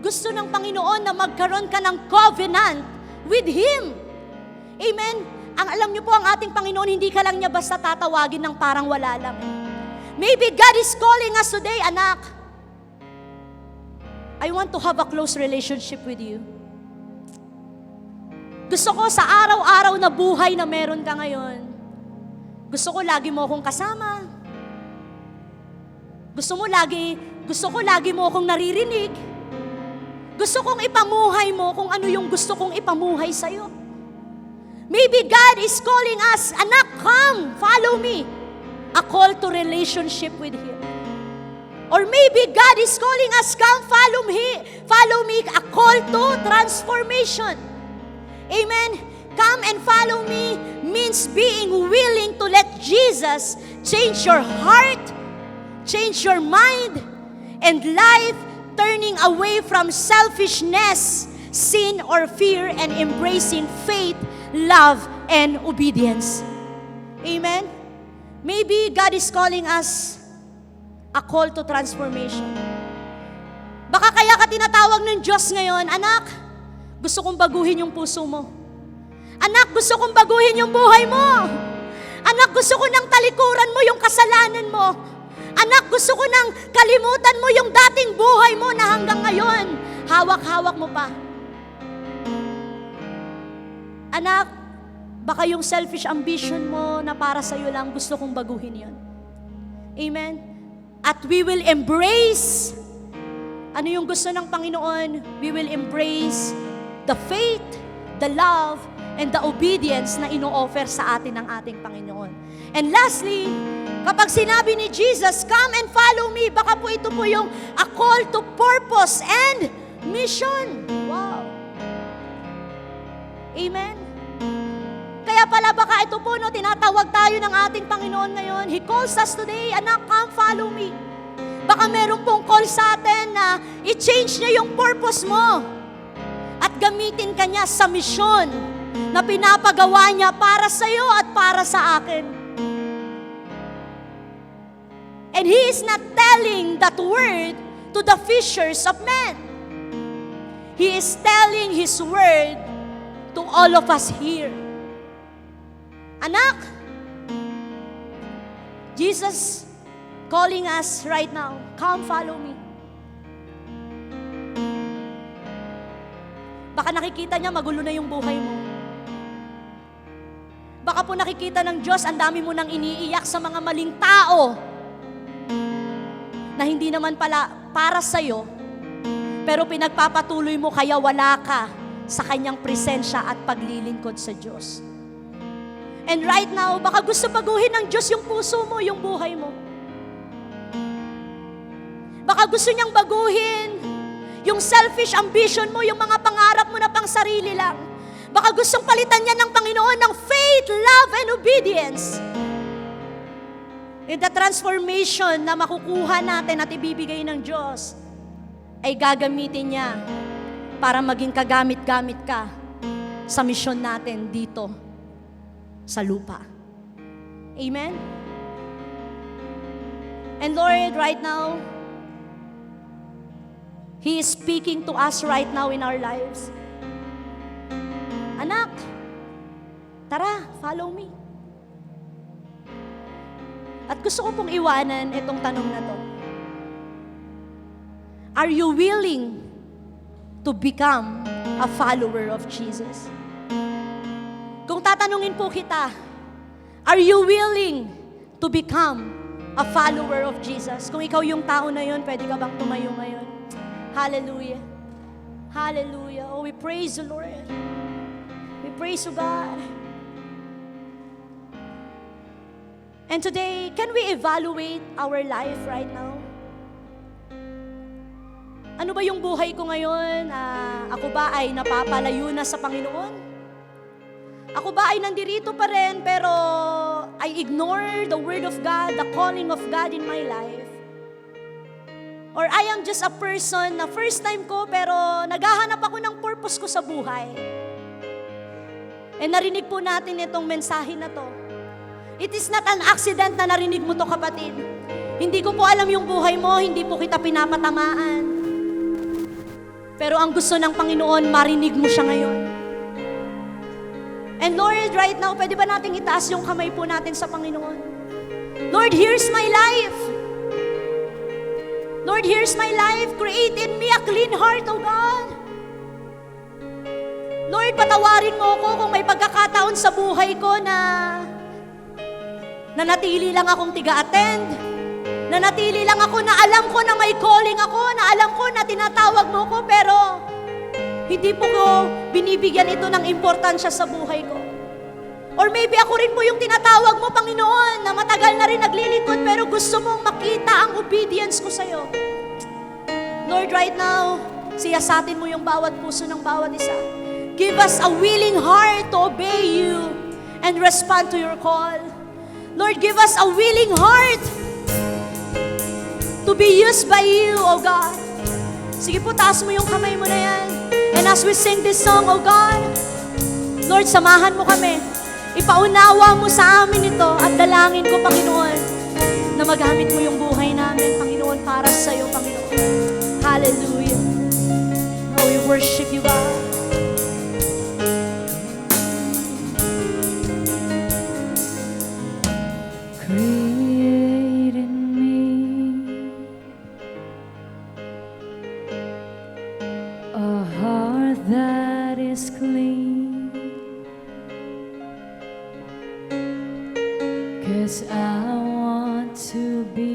B: Gusto ng Panginoon na magkaroon ka ng covenant with Him. Amen? Ang alam niyo po, ang ating Panginoon, hindi ka lang niya basta tatawagin ng parang wala lang. Maybe God is calling us today, anak, I want to have a close relationship with you. Gusto ko sa araw-araw na buhay na meron ka ngayon, gusto ko lagi mo akong kasama. Gusto ko lagi mo akong naririnig. Gusto kong ipamuhay mo kung ano yung gusto kong ipamuhay sa'yo. Maybe God is calling us, anak, come, follow me. A call to relationship with Him. Or maybe God is calling us, come, follow me, a call to transformation. Amen? Come and follow me means being willing to let Jesus change your heart, change your mind, and life, turning away from selfishness, sin, or fear, and embracing faith, love, and obedience. Amen? Maybe God is calling us a call to transformation. Baka kaya ka tinatawag ng Diyos ngayon, anak, gusto kong baguhin yung puso mo. Anak, gusto kong baguhin yung buhay mo. Anak, gusto ko nang talikuran mo yung kasalanan mo. Anak, gusto ko nang kalimutan mo yung dating buhay mo na hanggang ngayon, hawak-hawak mo pa. Anak, baka yung selfish ambition mo na para sa'yo lang, gusto kong baguhin yun. Amen? At we will embrace Ano yung gusto ng Panginoon? We will embrace the faith, the love, and the obedience na ino-offer sa atin ng ating Panginoon. And lastly, kapag sinabi ni Jesus, come and follow me, baka po ito po yung a call to purpose and mission. Wow. Amen. Kaya pala baka ito po, tinatawag tayo ng ating Panginoon ngayon. He calls us today, anak, come follow me. Baka meron pong call sa atin na i-change niya yung purpose mo at gamitin ka niya sa misyon na pinapagawa niya para sa iyo at para sa akin. And He is not telling that word to the fishers of men. He is telling His word to all of us here. Anak, Jesus calling us right now, come follow me. Baka nakikita niya magulo na yung buhay mo. Baka po nakikita ng Diyos, ang dami mo nang iniiyak sa mga maling tao na hindi naman pala para sa'yo, pero pinagpapatuloy mo kaya wala ka sa kanyang presensya at paglilingkod sa Diyos. And right now, baka gusto baguhin ng Diyos yung puso mo, yung buhay mo. Baka gusto niyang baguhin yung selfish ambition mo, yung mga pangarap mo na pang sarili lang. Baka gustong palitan niya ng Panginoon ng faith, love, and obedience. And the transformation na makukuha natin at ibibigay ng Diyos ay gagamitin niya para maging kagamit-gamit ka sa misyon natin dito sa lupa. Amen? And Lord, right now, He is speaking to us right now in our lives. Anak, tara, follow me. At gusto ko pong iwanan itong tanong na to. Are you willing to become a follower of Jesus? Kung tatanungin po kita, are you willing to become a follower of Jesus? Kung ikaw yung tao na yun, pwede ka bang tumayo ngayon? Hallelujah. Hallelujah. Oh, we praise the Lord. We praise you, God. And today, can we evaluate our life right now? Ano ba yung buhay ko ngayon? Ako ba ay napapalayo na sa Panginoon? Ako ba ay nandirito pa rin pero I ignore the Word of God, the calling of God in my life? Or I am just a person na first time ko pero naghahanap ako ng purpose ko sa buhay. And narinig po natin itong mensahe na to. It is not an accident na narinig mo to, kapatid. Hindi ko po alam yung buhay mo, hindi po kita pinapatamaan. Pero ang gusto ng Panginoon, marinig mo siya ngayon. And Lord, right now, pwede ba nating itaas yung kamay po natin sa Panginoon? Lord, here's my life. Lord, here's my life. Create in me a clean heart, O God. Lord, patawarin mo ako kung may pagkakataon sa buhay ko na nanatili lang akong tiga-attend, nanatili lang ako na alam ko na may calling ako, na alam ko na tinatawag mo ko, pero hindi po ko binibigyan ito ng importansya sa buhay ko. Or maybe ako rin po yung tinatawag mo, Panginoon, na matagal na rin naglilingkod, pero gusto mong makita ang obedience ko sa'yo. Lord, right now, siyasatin mo yung bawat puso ng bawat isa. Give us a willing heart to obey you and respond to your call. Lord, give us a willing heart to be used by you, O God. Sige po, taas mo yung kamay mo na yan. And as we sing this song, O God, Lord, samahan mo kami. Ipaunawa mo sa amin ito at dalangin ko, Panginoon, na magamit mo yung buhay namin, Panginoon, para sa iyo, Panginoon. Hallelujah. Oh, we worship you, God.
C: Create in me a heart that is clean, 'cause I want to be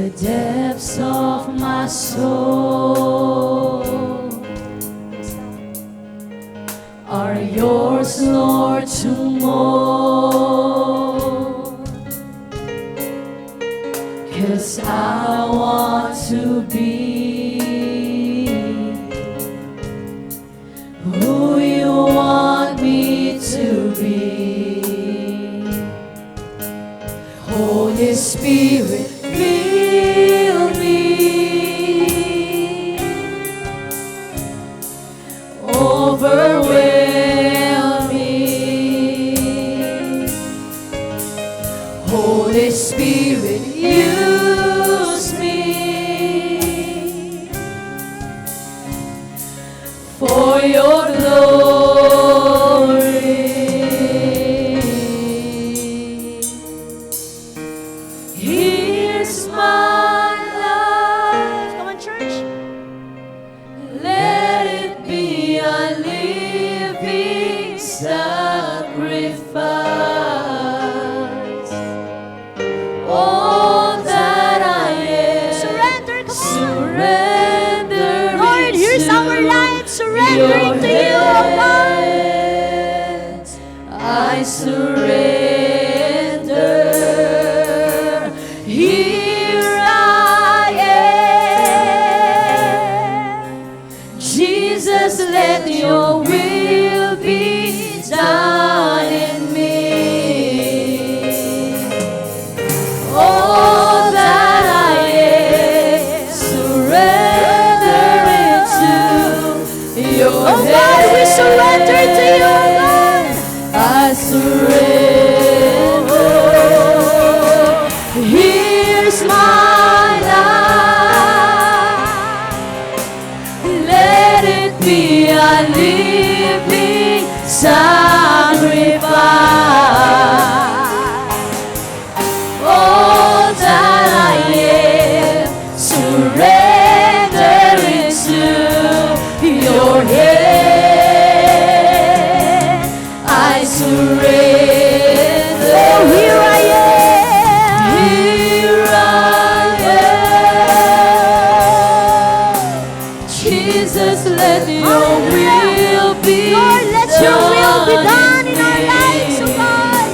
C: the depths of my soul are yours, Lord, to mold. 'Cause I want to be who you want me to be. Holy Spirit, fill me. Overwhelm me. Holy Spirit, use me for your glory. Here's my life.
B: Come on, church.
C: Let it be a living sacrifice. All that I am,
B: Surrender, come on.
C: surrender.
B: Lord, here's
C: into
B: our life, surrendering to you, oh God.
C: hands. I surrender. Here I am. Jesus, let your will be done in me. All that I am, surrender into your
B: Oh God, we surrender to you, oh God.
C: I surrender. Here's my life. Let it be a living sacrifice. All that I am, surrender into your hand. I surrender.
B: Oh, here I am.
C: Here I am. Jesus, let your will be
B: Lord, let your will be done in our
C: me.
B: lives, oh God.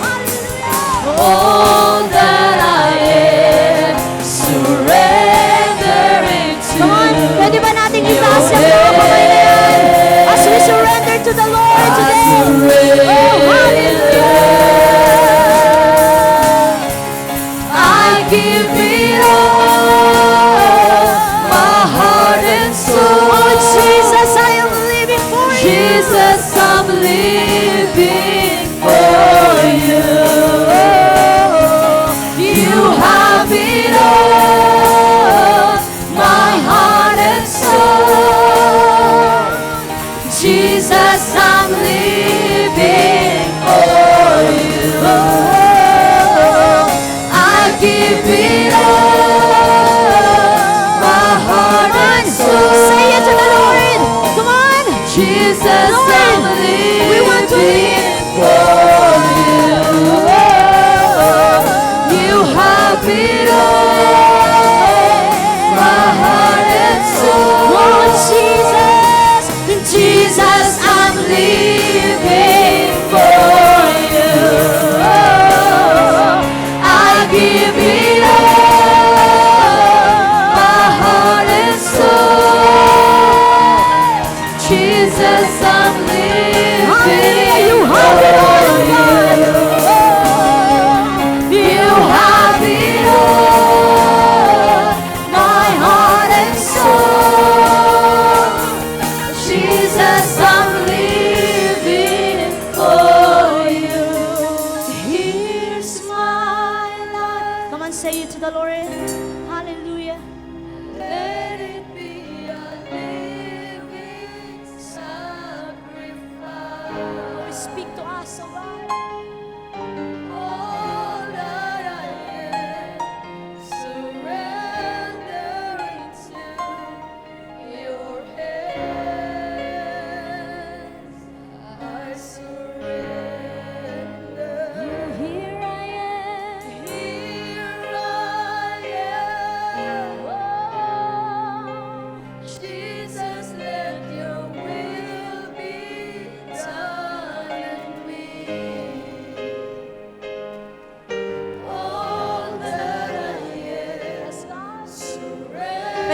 B: Hallelujah.
C: All that I am, surrender into
B: Come on, pwede ba natin itaas yung mga kamay na yan? As we surrender to the Lord today. Oh,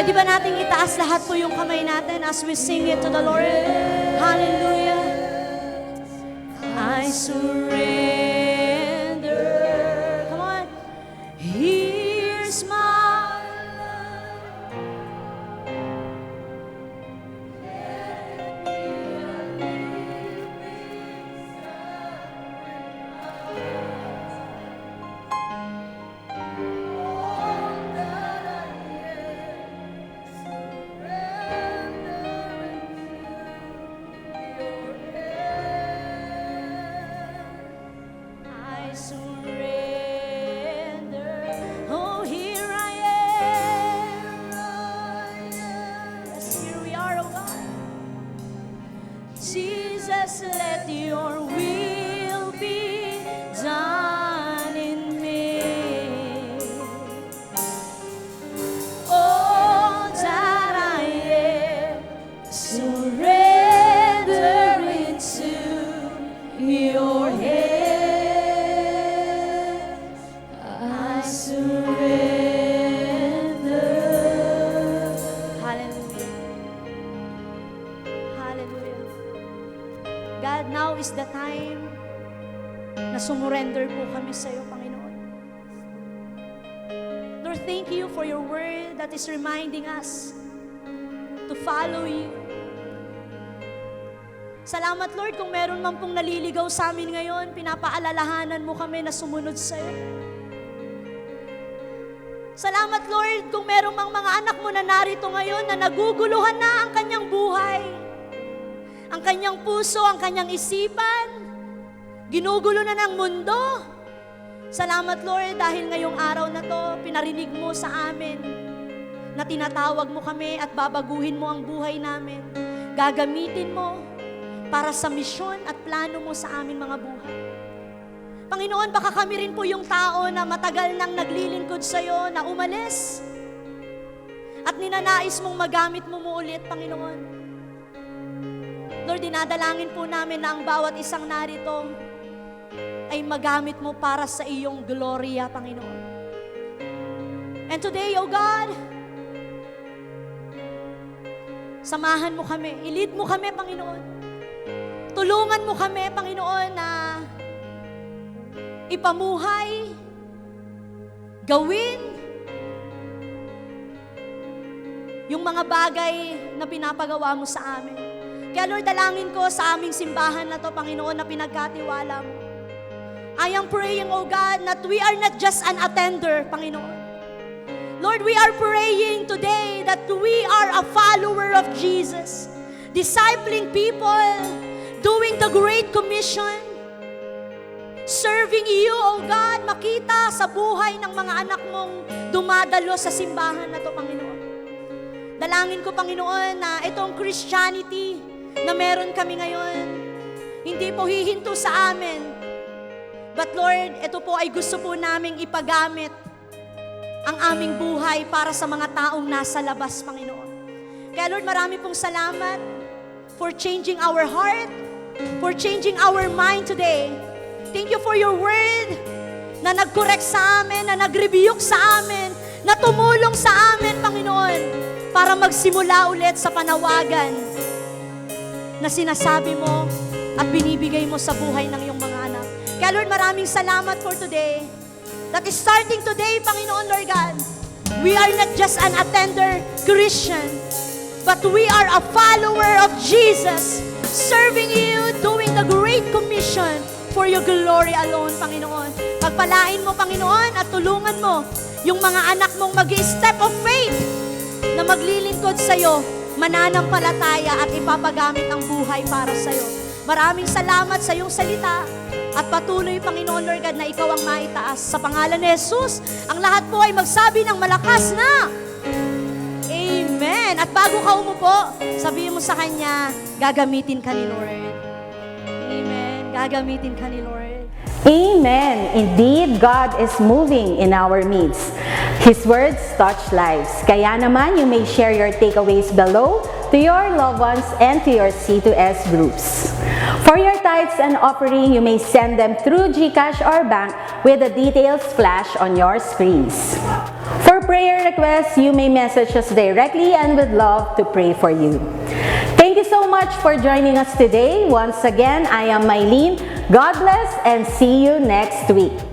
B: Pwede ba nating itaas lahat po yung kamay natin as we sing it to the Lord? Hallelujah. I surrender. Come on. Here's my life. I surrender. Oh, here I am. Yes, here we are, oh God. Jesus, let your will be done in me. All that I am, surrender into your hands. I surrender. Hallelujah. Hallelujah. God, now is the time na sumurrender po kami sa iyo, Panginoon. Lord, thank you for your word that is reminding us to follow you. Salamat, Lord, kung meron man pong naliligaw sa amin ngayon, pinapaalalahanan mo kami na sumunod sa iyo. Salamat, Lord, kung meron mang mga anak mo na narito ngayon na naguguluhan na ang kanyang buhay, ang kanyang puso, ang kanyang isipan, ginugulo na ng mundo. Salamat, Lord, dahil ngayong araw na to, pinarinig mo sa amin na tinatawag mo kami at babaguhin mo ang buhay namin. Gagamitin mo para sa misyon at plano mo sa aming mga buhay. Panginoon, baka kami rin po yung tao na matagal nang naglilingkod sa iyo, na umalis. At ninanais mong magamit mo ulit, Panginoon. Lord, dinadalangin po namin na ang bawat isang narito ay magamit mo para sa iyong gloria, Panginoon. And today, O God, samahan mo kami, i-lead mo kami, Panginoon. Tulungan mo kami, Panginoon, na ipamuhay, gawin yung mga bagay na pinapagawa mo sa amin. Kaya Lord, dalangin ko sa aming simbahan na to, Panginoon, na pinagkatiwala mo. I am praying, O God, that we are not just an attender, Panginoon. Lord, we are praying today that we are a follower of Jesus, discipling people, doing the Great Commission, serving you, O God, makita sa buhay ng mga anak mong dumadalo sa simbahan na to, Panginoon. Dalangin ko, Panginoon, na itong Christianity na meron kami ngayon, hindi po hihinto sa amin. But Lord, ito po ay gusto po naming ipagamit ang aming buhay para sa mga taong nasa labas, Panginoon. Kaya Lord, marami pong salamat for changing our heart, for changing our mind today. Thank you for your word na nag-correct sa amin, na nag-rebuke sa amin, na tumulong sa amin, Panginoon, para magsimula ulit sa panawagan na sinasabi mo at binibigay mo sa buhay ng iyong mga anak. Kaya Lord, maraming salamat for today. That is starting today, Panginoon, Lord God, we are not just an attender Christian, but we are a follower of Jesus, serving you, doing the Great Commission for your glory alone, Panginoon. Pagpalain mo, Panginoon, at tulungan mo yung mga anak mong mag-i-step of faith na maglilingkod sa'yo, mananampalataya at ipapagamit ang buhay para sa'yo. Maraming salamat sa iyong salita at patuloy, Panginoon, Lord God, na ikaw ang maitaas. Sa pangalan ni Jesus, ang lahat po ay magsabi ng malakas na Amen. At bago ka umupo, sabihin mo sa Kanya, gagamitin ka ni Lord. Amen. Gagamitin ka ni Lord.
A: Amen. Indeed, God is moving in our midst. His words touch lives. Kaya naman, you may share your takeaways below to your loved ones and to your C2S groups. For your tithes and offering, you may send them through GCash or bank with the details flash on your screens. For prayer requests, you may message us directly and we'd love to pray for you. Thank you so much for joining us today. Once again, I am Mylene. God bless and see you next week.